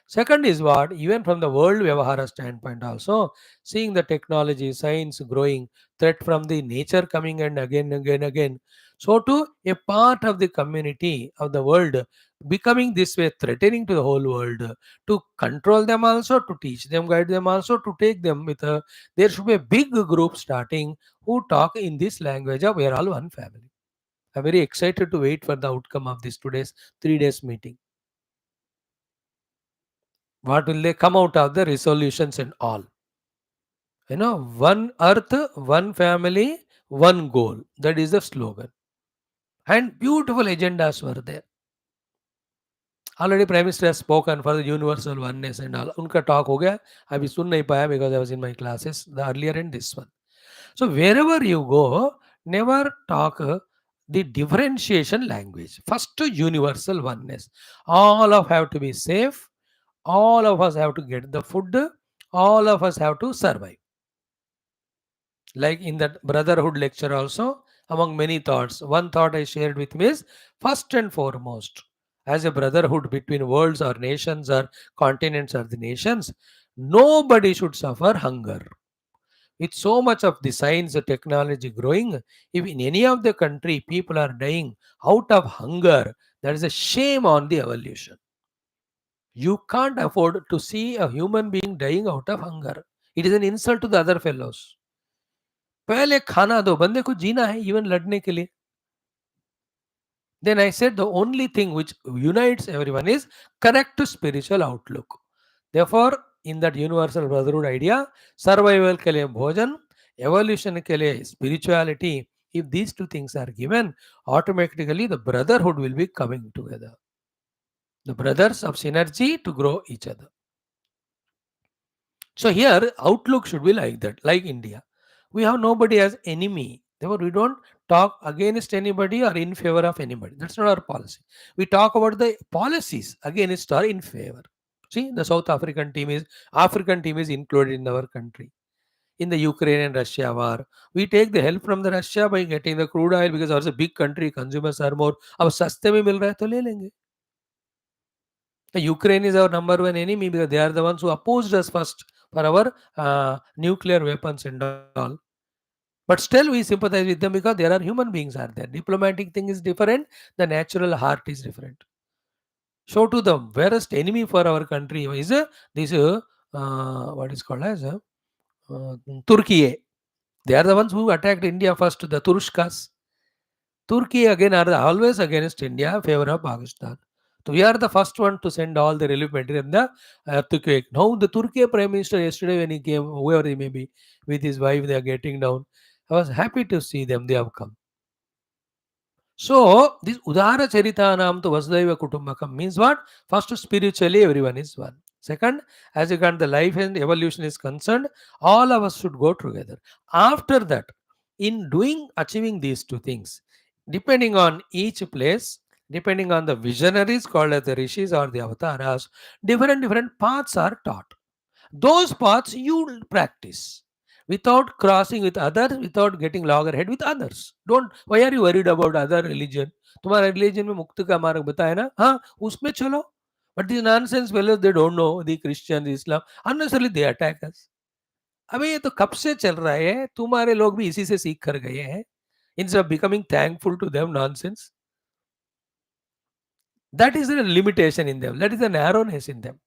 Second is what, even from the world Vyavahara standpoint also, seeing the technology, science growing, threat from the nature coming and again. So too, a part of the community of the world becoming this way, threatening to the whole world, to control them also, to teach them, guide them also, to take them with a, there should be a big group starting who talk in this language of we are all one family. I'm very excited to wait for the outcome of this today's 3 days meeting. What will they come out of the resolutions and all? One earth, one family, one goal. That is the slogan. And beautiful agendas were there. Already Prime Minister has spoken for the universal oneness and all. उनका talk हो गया. अभी सुन नहीं पाया because I was in my classes, the earlier and this one. So wherever you go, never talk the differentiation language. First, universal oneness. All of have to be safe. All of us have to get the food. All of us have to survive. Like in that brotherhood lecture also, among many thoughts, one thought I shared with me is first and foremost, as a brotherhood between worlds or nations or continents or the nations, nobody should suffer hunger. With so much of the science and technology growing, if in any of the country people are dying out of hunger, there is a shame on the evolution. You can't afford to see a human being dying out of hunger. It is an insult to the other fellows. पहले खाना दो, बंदे को जीना है even लड़ने के लिए. Then I said the only thing which unites everyone is correct spiritual outlook. Therefore, in that universal brotherhood idea, survival के लिए भोजन, evolution के लिए spirituality, if these two things are given, automatically the brotherhood will be coming together. The brothers of synergy to grow each other. So here, outlook should be like that, like India. We have nobody as enemy. Therefore, we don't talk against anybody or in favor of anybody. That's not our policy. We talk about the policies against or in favor. See, the South African team is included in our country. In the Ukraine and Russia war, we take the help from the Russia by getting the crude oil because ours is a big country, consumers are more. अब सस्ते में मिल रहा है तो ले लेंगे. The Ukraine is our number one enemy because they are the ones who opposed us first for our nuclear weapons and all. But still we sympathize with them because there are human beings are there. Diplomatic thing is different. The natural heart is different. So to the worst enemy for our country is this what is called as Turkey. They are the ones who attacked India first. The Turushkas. Turkey again are always against India, favor of Pakistan. So we are the first one to send all the relief material in the earthquake. Now the Turkey Prime Minister yesterday when he came, whoever he may be, with his wife, they are getting down. I was happy to see them. They have come. So this Udara Charitanam to Vasudhaiva Kutumbakam means what? First, spiritually everyone is one. Second, as regard the life and evolution is concerned, all of us should go together. After that, in doing achieving these two things, depending on each place, depending on the visionaries called as the rishis or the avatars, different paths are taught. Those paths you will practice without crossing with others, without getting loggerhead with others. Don't. Why are you worried about other religion? तुम्हारा religion में मुक्ति का मार्ग बताया ना, हाँ उसमें चलो. But these nonsense fellows, they don't know the Christian, the Islam. Unnecessarily they attack us. अबे ये तो कब से चल रहा है, तुम्हारे लोग भी इसी से सीख कर गए हैं. Instead of becoming thankful to them, nonsense. That is a limitation in them. That is a narrowness in them.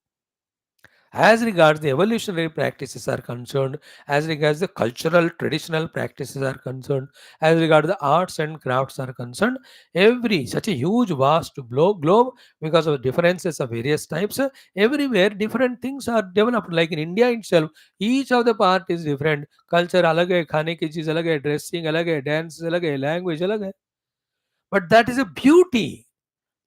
As regards the evolutionary practices are concerned, as regards the cultural traditional practices are concerned, as regards the arts and crafts are concerned, every such a huge vast globe, because of differences of various types, everywhere different things are developed. Like in India itself, each of the part is different. Culture अलग है, खाने की चीज अलग है, dressing अलग है, dance अलग है, language अलग है. But that is a beauty.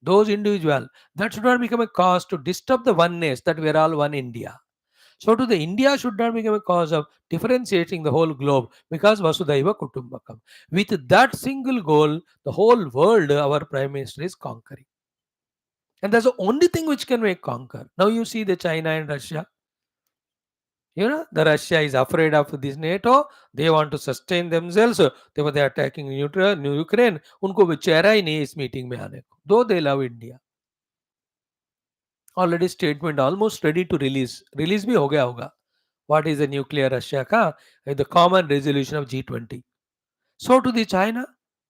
Those individual, that should not become a cause to disturb the oneness that we are all one India. So to the India should not become a cause of differentiating the whole globe, because Vasudhaiva Kutumbakam. With that single goal, the whole world our Prime Minister is conquering. And that's the only thing which can make conquer. Now you see the China and Russia. The Russia is afraid of this NATO. They want to sustain themselves. They were attacking Ukraine. उनको बेचारा ही नहीं इस meeting में आने को. Though they love India. Already statement almost ready to release भी हो गया होगा. What is the nuclear Russia का? The common resolution of G20. So to the China,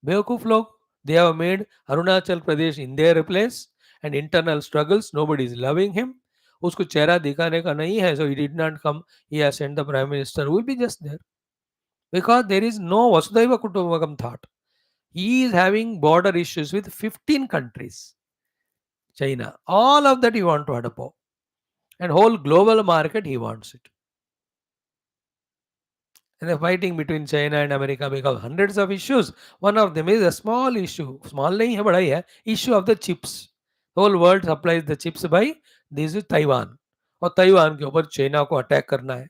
बेवकूफ लोग, they have made Arunachal Pradesh in their place, and internal struggles, nobody is loving him. उसको चेहरा दिखाने का नहीं है, so he did not come. He has sent the Prime Minister who will be just there. Because there is no Vasudhaiva Kutumbakam thought. He is having border issues with 15 countries. China. All of that he want to adapt. And whole global market he wants it. And the fighting between China and America because hundreds of issues. One of them is a small issue. Small nahi hai, bada hai. Issue of the chips. Whole world supplies the chips by this is Taiwan. और Taiwan के ऊपर China को attack करना है.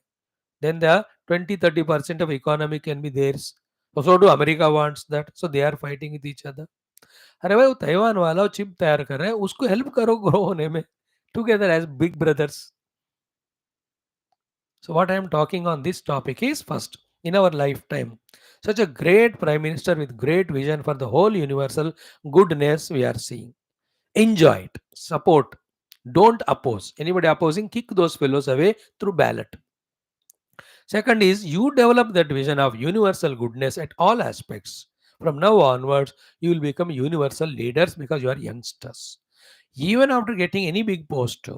Then the 20-30% of economy can be theirs. So do America wants that. So they are fighting with each other. अरे भाई वो Taiwan वाला चिप तैयार कर रहा है, उसको हेल्प करो ग्रो होने में. Together as big brothers. So what I am talking on this topic is first, in our lifetime, such a great Prime Minister with great vision for the whole universal goodness we are seeing. Enjoy it, support, don't oppose. Anybody opposing, kick those fellows away through ballot. Second is you develop that vision of universal goodness at all aspects. From now onwards, you will become universal leaders because you are youngsters. Even after getting any big post,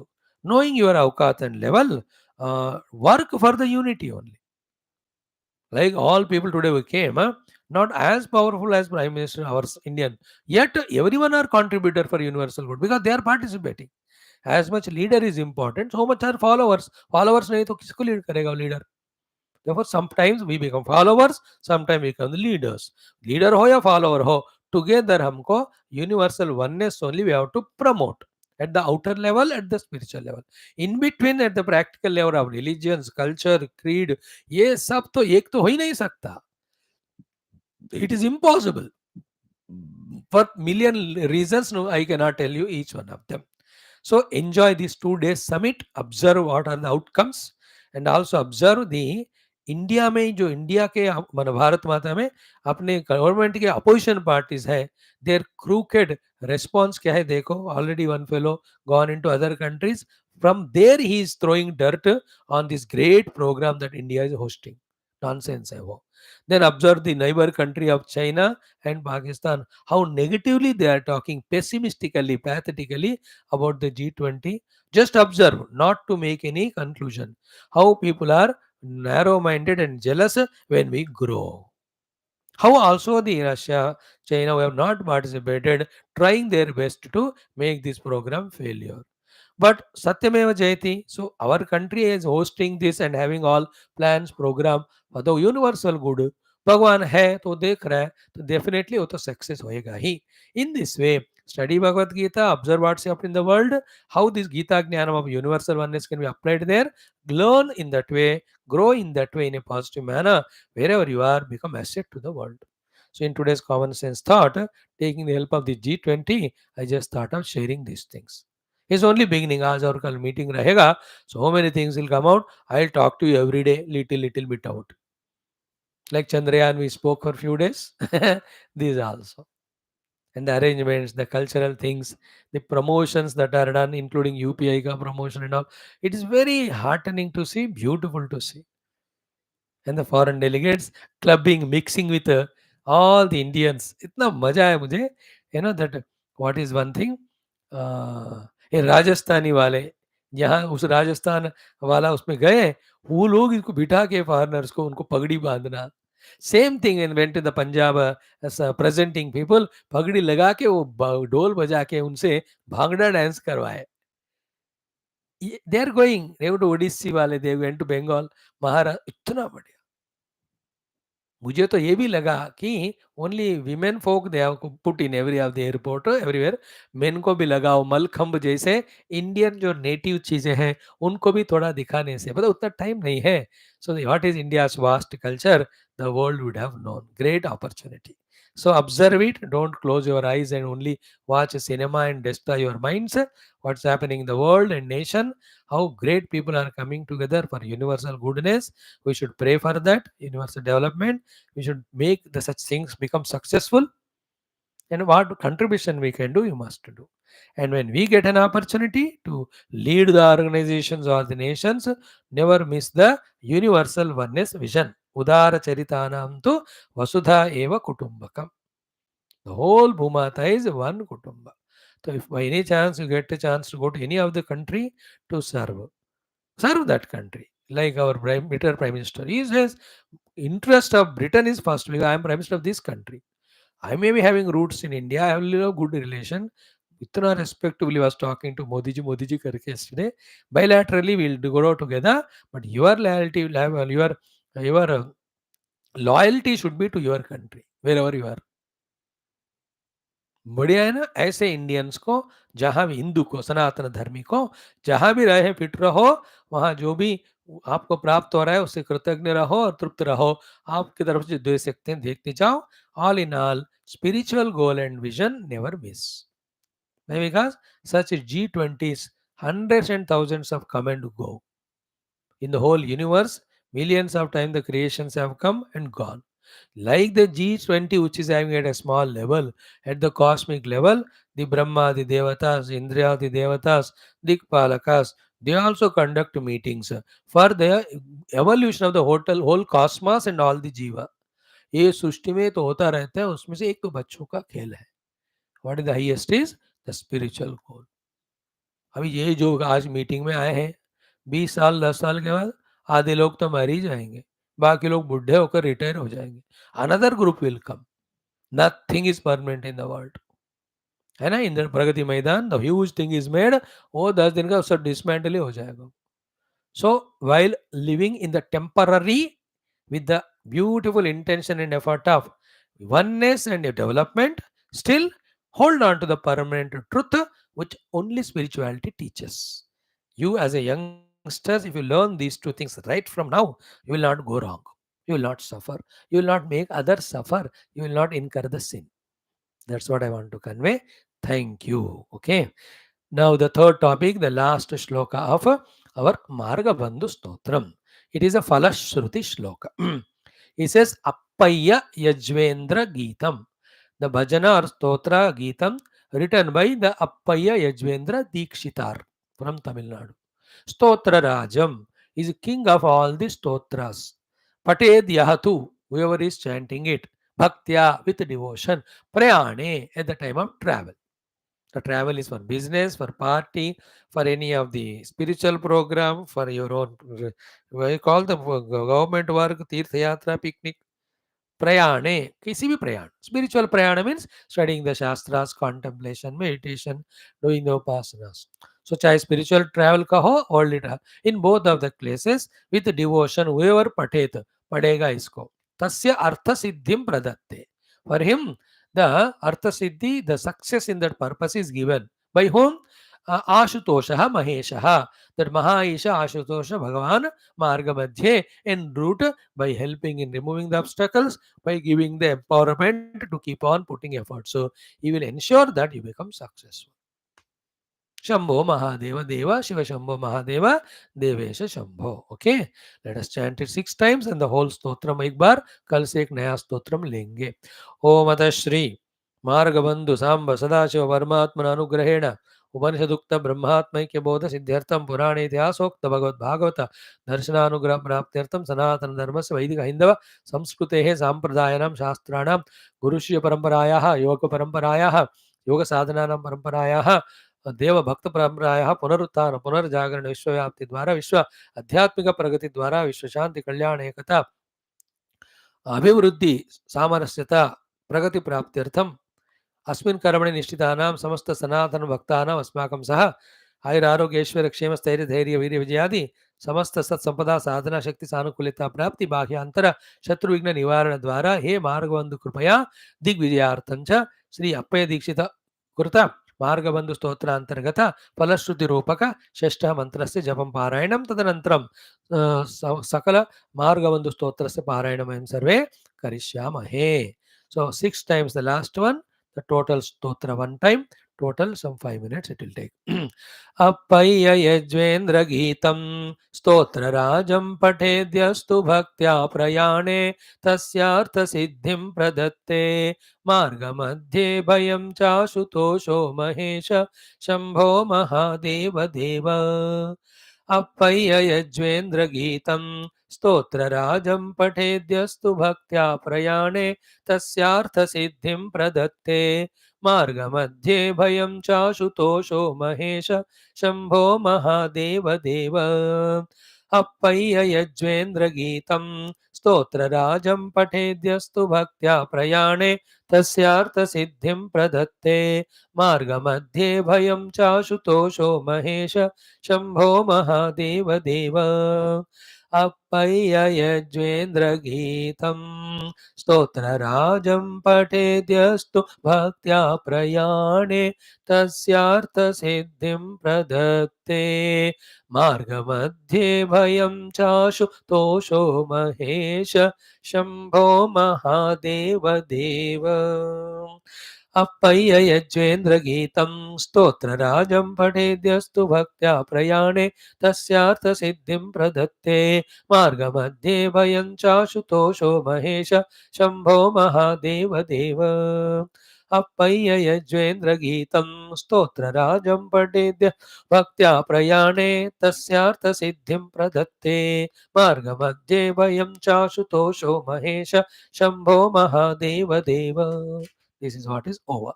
knowing your awkaat and level, work for the unity only. Like all people today who came, not as powerful as Prime Minister, our Indian, yet everyone are contributor for universal good because they are participating. As much leader is important, so much are followers. Followers नहीं तो किसको lead करेगा leader? Therefore, sometimes we become followers, sometimes we become the leaders. Leader ho ya follower ho, together हमको universal oneness only we have to promote. At the outer level, at the spiritual level. In between, at the practical level of religions, culture, creed, ये सब तो एक तो हो ही नहीं सकता. It is impossible. For million reasons, no, I cannot tell you each one of them. So enjoy this 2 days summit, observe what are the outcomes, and also observe the India में जो इंडिया के मान भारत माता में अपने government के opposition parties है, their crooked response क्या है देखो. Already one fellow gone into other countries, from there he is throwing dirt on this great programme that India is hosting. Nonsense है वो. Then observe the neighbor country of China and Pakistan, how negatively they are talking, pessimistically, pathetically about the G20. Just observe, not to make any conclusion. How people are narrow-minded and jealous when we grow. How also the Russia, China who have not participated, trying their best to make this program failure. But Satyameva Jayati, so our country is hosting this and having all plans, program for the universal good. भगवान है तो देख रहा है तो definitely वो तो success होएगा ही. In this way, study Bhagavad Gita, observe what's happening in the world, how this Gita Jnanam of universal oneness can be applied there, learn in that way, grow in that way in a positive manner, wherever you are, become asset to the world. So in today's common sense thought, taking the help of the G20, I just thought of sharing these things. It's only beginning. आज और कल meeting रहेगा. So many things will come out. I'll talk to you every day, little bit out. Like Chandrayaan, we spoke for few days. These also. And the arrangements, the cultural things, the promotions that are done, including UPI ka promotion and all. It is very heartening to see, beautiful to see. And the foreign delegates clubbing, mixing with all the Indians. इतना मजा है मुझे. You know that what is one thing? ये राजस्थानी वाले यहाँ उस राजस्थान वाला उसमें गए, वो लोग इसको बिठा के फॉरनर्स को उनको पगड़ी बांधना. Same thing in went in the Punjab presenting people, पगड़ी लगा के वो ढोल बजा के उनसे भांगड़ा डांस करवाए. They are going, they to Odissi वाले, they went to Bengal, Maharashtra. इतना बढ़िया. मुझे तो ये भी लगा कि only women folk they have put in every of the airport everywhere. Men को भी लगाओ मलखंब जैसे इंडियन जो नेटिव चीजें हैं उनको भी थोड़ा दिखाने से, मतलब उतना टाइम नहीं है. So what is India's vast culture, the world would have known. Great opportunity. So observe it, don't close your eyes and only watch cinema and destroy your minds. What's happening in the world and nation, how great people are coming together for universal goodness. We should pray for that universal development. We should make the such things become successful, and what contribution we can do, you must do. And when we get an opportunity to lead the organizations or the nations, never miss the universal oneness vision. Udara charitanam tu vasudha eva kutumbakam. The whole bhumata is one kutumba. So if by any chance you get a chance to go to any of the country to serve that country. Like our prime minister, he says interest of Britain is first because I am prime minister of this country. I may be having roots in India. I have a little good relation. Itna respectively was talking to Modi ji karke yesterday. Bilaterally we'll go together, but your your loyalty should be to your country wherever you are. बढ़िया है ना. ऐसे Indians को जहां भी, हिंदू को, सनातन धर्मी को जहां भी रहे फिट रहो, वहां जो भी आपको प्राप्त हो रहा है उससे कृतज्ञ रहो और तृप्त रहो. आपकी तरफ से दे सकते हैं देखते जाओ. All in all, spiritual goal and vision never miss. Why? Because such G20s, hundreds and thousands have come and go. In the whole universe, millions of times the creations have come and gone. Like the G20, which is having at a small level, at the cosmic level, the Brahma, the Devatas, Indra, the Devatas, the Palakas, they also conduct meetings for the evolution of the whole cosmos and all the Jiva. ये सृष्टि में तो होता रहता है, उसमें से एक तो बच्चों का खेल है. What is the highest is the spiritual goal. अभी ये जो आज मीटिंग में आए हैं, 20 साल 10 साल के बाद आधे लोग तो मर ही जाएंगे, बाकी लोग बुढ़े होकर रिटायर हो जाएंगे. Another group will come. Nothing is permanent in the world. है ना, Indra Pragati Maidan, the huge thing is made, वो 10 दिन का सब डिसमेंटल ही हो जाएगा. So while living in the temporary with the beautiful intention and effort of oneness and development, still hold on to the permanent truth which only spirituality teaches. You, as a youngsters, if you learn these two things right from now, you will not go wrong. You will not suffer. You will not make others suffer. You will not incur the sin. That's what I want to convey. Thank you. Okay. Now, the third topic, the last shloka of our Marga Bandhu Stotram. It is a Phala Shruthi shloka. He says, Appaya Yajvendra Geetam. The bhajana or stotra Geetam written by the Appaya Yajvendra Dikshitar from Tamil Nadu. Stotra Rajam is king of all the stotras. Pated Yahatu, whoever is chanting it, Bhaktya with devotion, Prayane at the time of travel. The travel is for business, for party, for any of the spiritual program, for your own, what you call the government work, Tirtha Yatra, picnic, प्रयाणे, किसी भी प्रयाण, spiritual प्रयाण means studying the shastras, contemplation, meditation, doing the upasanas. So चाहे spiritual travel का हो, worldly travel, in both of the places with devotion, whoever पठेत, पढ़ेगा इसको, तस्य अर्थ सिद्धिम प्रदत्ते. For him the artha siddhi, the success in that purpose is given by whom? आशुतोषः महेशः, that Mahaisha Ashutosha Bhagavan Marga Madhye en route, by helping in removing the obstacles, by giving the empowerment to keep on putting effort. So he will ensure that you become successful. Shambho Mahadeva Deva Shiva Shambho Mahadeva Devesha Shambho. Okay, let us chant it 6 times and the whole stotram ek bar. Kal se ek naya stotram lenge. Om Atah Shri Margabandhu Samba Sadashiva Parmatmana Anugrahena उपनिषदुक्त ब्रह्मात्मैक्य बोध सिद्ध्यर्थम पुराणे इतिहासोक्त भगवद भागवत दर्शनानुग्रह प्राप्त्यर्थम सनातन धर्म से वैदिक हिंदव संस्कृते सांप्रदायानां शास्त्राणां गुरुश्य परंपरायाः योग परंपरायाः योग साधनानां परंपरायाः देव भक्त परंपरायाः पुनरुत्थान पुनर्जागरण विश्वव्याप्ति द्वारा विश्व आध्यात्मिक प्रगति द्वारा विश्व शांति कल्याण एकता अभिवृद्धि सामरस्यता प्रगति प्राप्त्यर्थम अस्मिन् कर्मणि निष्ठितानां समस्त सनातन भक्तानां अस्माकं सह आयुरारोग्यैश्वर्य क्षेम स्थैर्य धैर्य वीर्य विजयादि समस्त सत्संपदा साधना शक्ति सानुकूलता प्राप्ति बाह्यांतर शत्रु विघ्न निवारण द्वारा हे मार्गबंधु कृपया दिग्विजयार्थं च श्री अप्पय दीक्षित कृत मार्गबंधु स्तोत्रांतर्गत फलश्रुति रूपक षष्ठ मंत्रस्य जपं पारायणं तदनन्तरं सकल मार्गबंधु स्तोत्रस्य पारायणं वयं सर्वे करिष्यामहे. So 6 times the last one, the total stotra one time, total some 5 minutes it will take. Appaya yajvendra geetam stotra rajam patedyastu bhaktya prayane tasyartha siddhim pradatte marga madhye bhayam chashutosho mahesha shambho mahadeva deva. Appaya yajvendra geetam stotra rajam patedyastu bhaktya prayane तस्यार्थ सिद्धिं प्रदत्ते मार्ग मध्ये भयं चाशुतोषो महेश शंभो महादेव देव. अप्पय्य यज्वेन्द्र गीतं स्तोत्र राजं पठेद्यस्तु भक्त्या प्रयाणे तस्यार्थ सिद्धिं प्रदत्ते मार्ग मध्ये भयं चाशुतोषो महेश शंभो महादेव देव. अप्पय्य यज्वेन्द्र गीतं स्तोत्र राजं पठेद्यस्तु भक्त्या प्रयाणे तस्यार्थ सिद्धिं प्रदत्ते मार्ग मध्ये भयं चाशुतोषो महेश शंभो महादेव देव. अप्पय्य यज्वेन्द्र गीतं स्तोत्र राजं पठेद्यस्तु भक्त्या प्रयाणे तस्यार्थ सिद्धिं प्रदत्ते मार्ग मध्ये भयं चाशुतोषो महेश शंभो महादेव देव. अप्पय्य यज्वेन्द्र गीतं स्तोत्र राजं पठेद्य भक्त्या प्रयाणे तस्यार्थ सिद्धिं प्रदत्ते मार्ग मध्ये भयं चाशुतोषो महेश शंभो महादेव देव. This is what is over.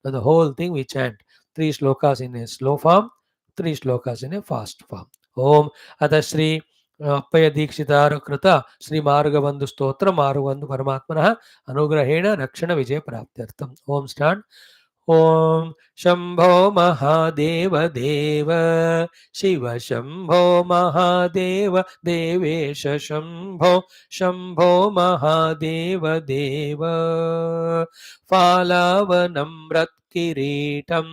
Now the whole thing we chant 3 shlokas in a slow form, 3 shlokas in a fast form. Om Atha Shri Appaya Dikshitara Krita Shri Margabandhu Stotra Margabandhu Paramatmanah Anugrahena Rakshana Vijay Praptyartham. Om stand. Om Shambho Mahadeva Deva Shiva Shambho Mahadeva Devesha Shambho Shambho Mahadeva Deva. Phalavanamrat Kiritam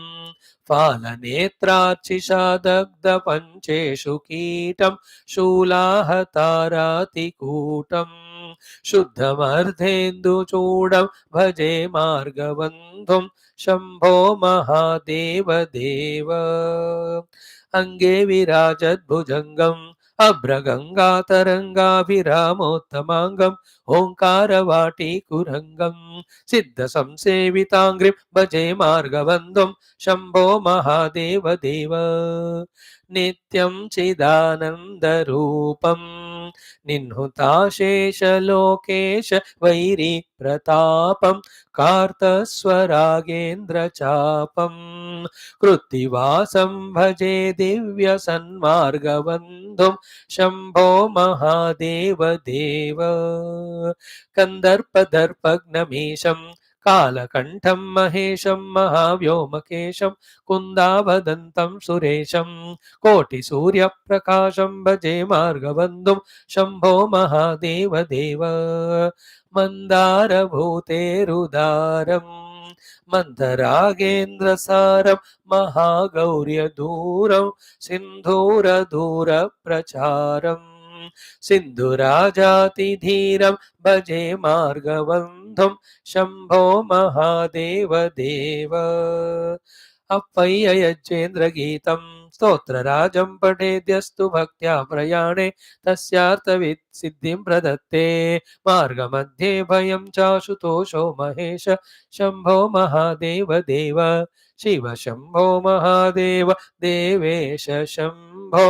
Phalanetrachishadagda Pancheshu Kitam Shulahatarati Kutam Shuddhamardhendu Chudam Bhaje Margabandhum Shambho Mahadev देव. अंगे विराजत भुजंगम अभ्रगंगा तरंगाभिरामोत्तमांगम ओंकार वाटी कुरंगम सिद्धसंसेविताङ्घ्रिं भजे मार्गबन्धुं शम्भो महादेव देव नित्यं चिदानन्दरूपं निह्नुताशेषलोकेश vary प्रतापं कार्तस्वरागेन्द्रचापं कृत्तिवासं भजे दिव्यसन्मार्गबन्धुं शम्भो महादेव देव कन्दर्पदर्पघ्नमीशं कालकण्ठं महेशं महाव्योमकेशं कुन्दाभदन्तं सुरेशं कोटिसूर्यप्रकाशं भजे मार्गबन्धुं शम्भो महादेव देव मन्दारभूतेरुदारं मन्थरागेन्द्रसारं महागौर्यदूरं सिन्धूरदूरप्रचारं सिन्धुराजातिधीरं भजे मार्गबन्धुं शम्भो महादेव देव अप्पय्ययज्जेन्द्रगीतं स्तोत्रराजं पठेद्यस्तु भक्त्या प्रयाणे तस्यार्थवित् सिद्धिं प्रदत्ते मार्गमध्ये भयं चाशुतोषो महेश शम्भो महादेव देव शिव शम्भो महादेव देवेश शम्भो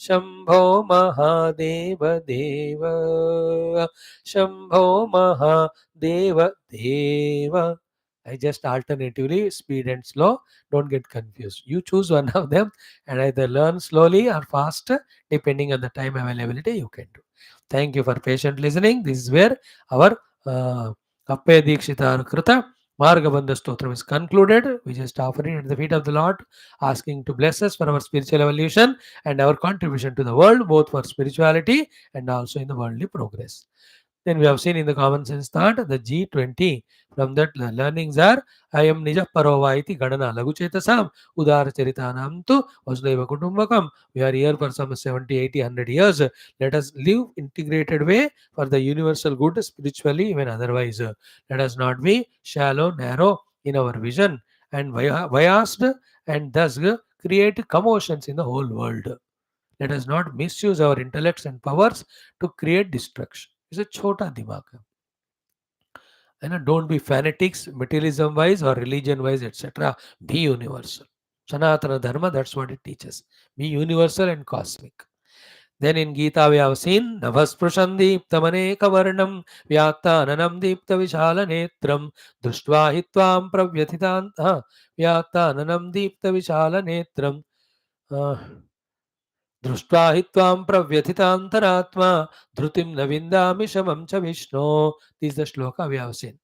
शम्भो महादेव देव शम्भो महादेव देव. I just alternatively speed and slow. Don't get confused. You choose one of them and either learn slowly or fast, depending on the time availability you can do. Thank you for patient listening. This is where our Appaya Dikshita Krita Margabandha Stotram is concluded. We just offer it at the feet of the Lord, asking to bless us for our spiritual evolution and our contribution to the world, both for spirituality and also in the worldly progress. Then we have seen in the common sense thought the G20. From that learnings are I am Nija Parova iti Gadana Laguchetasam Udara Charitanam tu Vasudeva Kutumbakam. We are here for some 70, 80, 100 years. Let us live integrated way for the universal good spiritually, even otherwise. Let us not be shallow, narrow in our vision and biased and thus create commotions in the whole world. Let us not misuse our intellects and powers to create destruction. It's a chota dimag. And don't be fanatics, materialism wise or religion wise, etc. Be universal. Sanatana Dharma, that's what it teaches. Be universal and cosmic. Then in Geetha we have seen Navasprusham Deeptamane Kavarnam Vyattananam Deepta Vishala Netram Drishtva Hitvam Pravyathitan Vyattananam Deepta Vishala Netram दृष्ट्वा हि त्वां प्रव्यथितान्तरात्मा धृतिं न विन्दामि शमं च विष्णो. This is the shloka we have seen.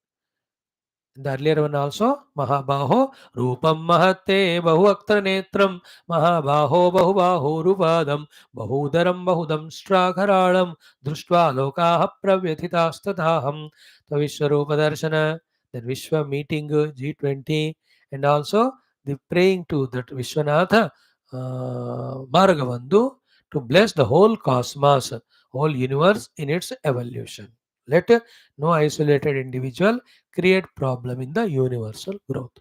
In the earlier one also, Mahabaho Rupam Mahate Bahuvaktra Netram Mahabaho Bahubahuruvadam Bahudaram Bahudam Stragharalam Društva Lokaha Pravyathitastataham. The Vishwarupa Darshana, then Vishwa meeting G20, and also the praying to that Vishwanatha Margavandhu to bless the whole cosmos, whole universe in its evolution. Let no isolated individual create problem in the universal growth.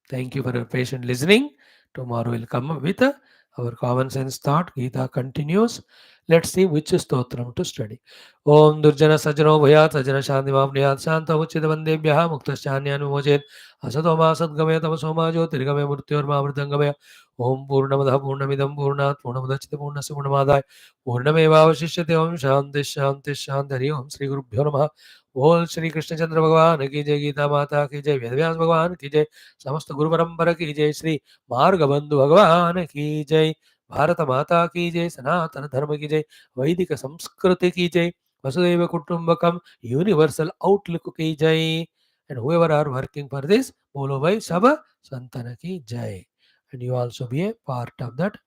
Thank you for your patient listening. Tomorrow we'll come up with our common sense thought. Geetha continues. Let's see which stotram to study. Om Durjana Sajano Bhayat Sajana Shantimam Niyat Shanta Uchidavandebhyaha Muktashanyan Vimochet Asatoma Sadgamaya Tamasoma Jyotirgamaya Murtyorma Mridangamaya Om Purnamada Purnamidam Purnat Purnamudachita Purnasya Purnamadai Purnamevavashishyate Om Shanti Shanti Shanti Hari Om Sri Gurubhyo Namaha. बोल श्री कृष्ण चंद्र भगवान की जय, गीता माता की जय, वेदव्यास भगवान की जय, समस्त गुरु परंपरा की जय, श्री मार्ग बंधु भगवान की जय, भारत माता की जय, सनातन धर्म की जय, वैदिक संस्कृति की जय, वसुदैव कुटुंबकम यूनिवर्सल आउटलुक की जय. And whoever are working for this, बोलो भाई सब संतन की जय. And you also be a part of that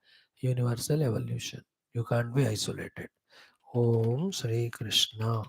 universal evolution. You can't be isolated. Om Shri Krishna.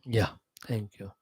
Yeah, thank you.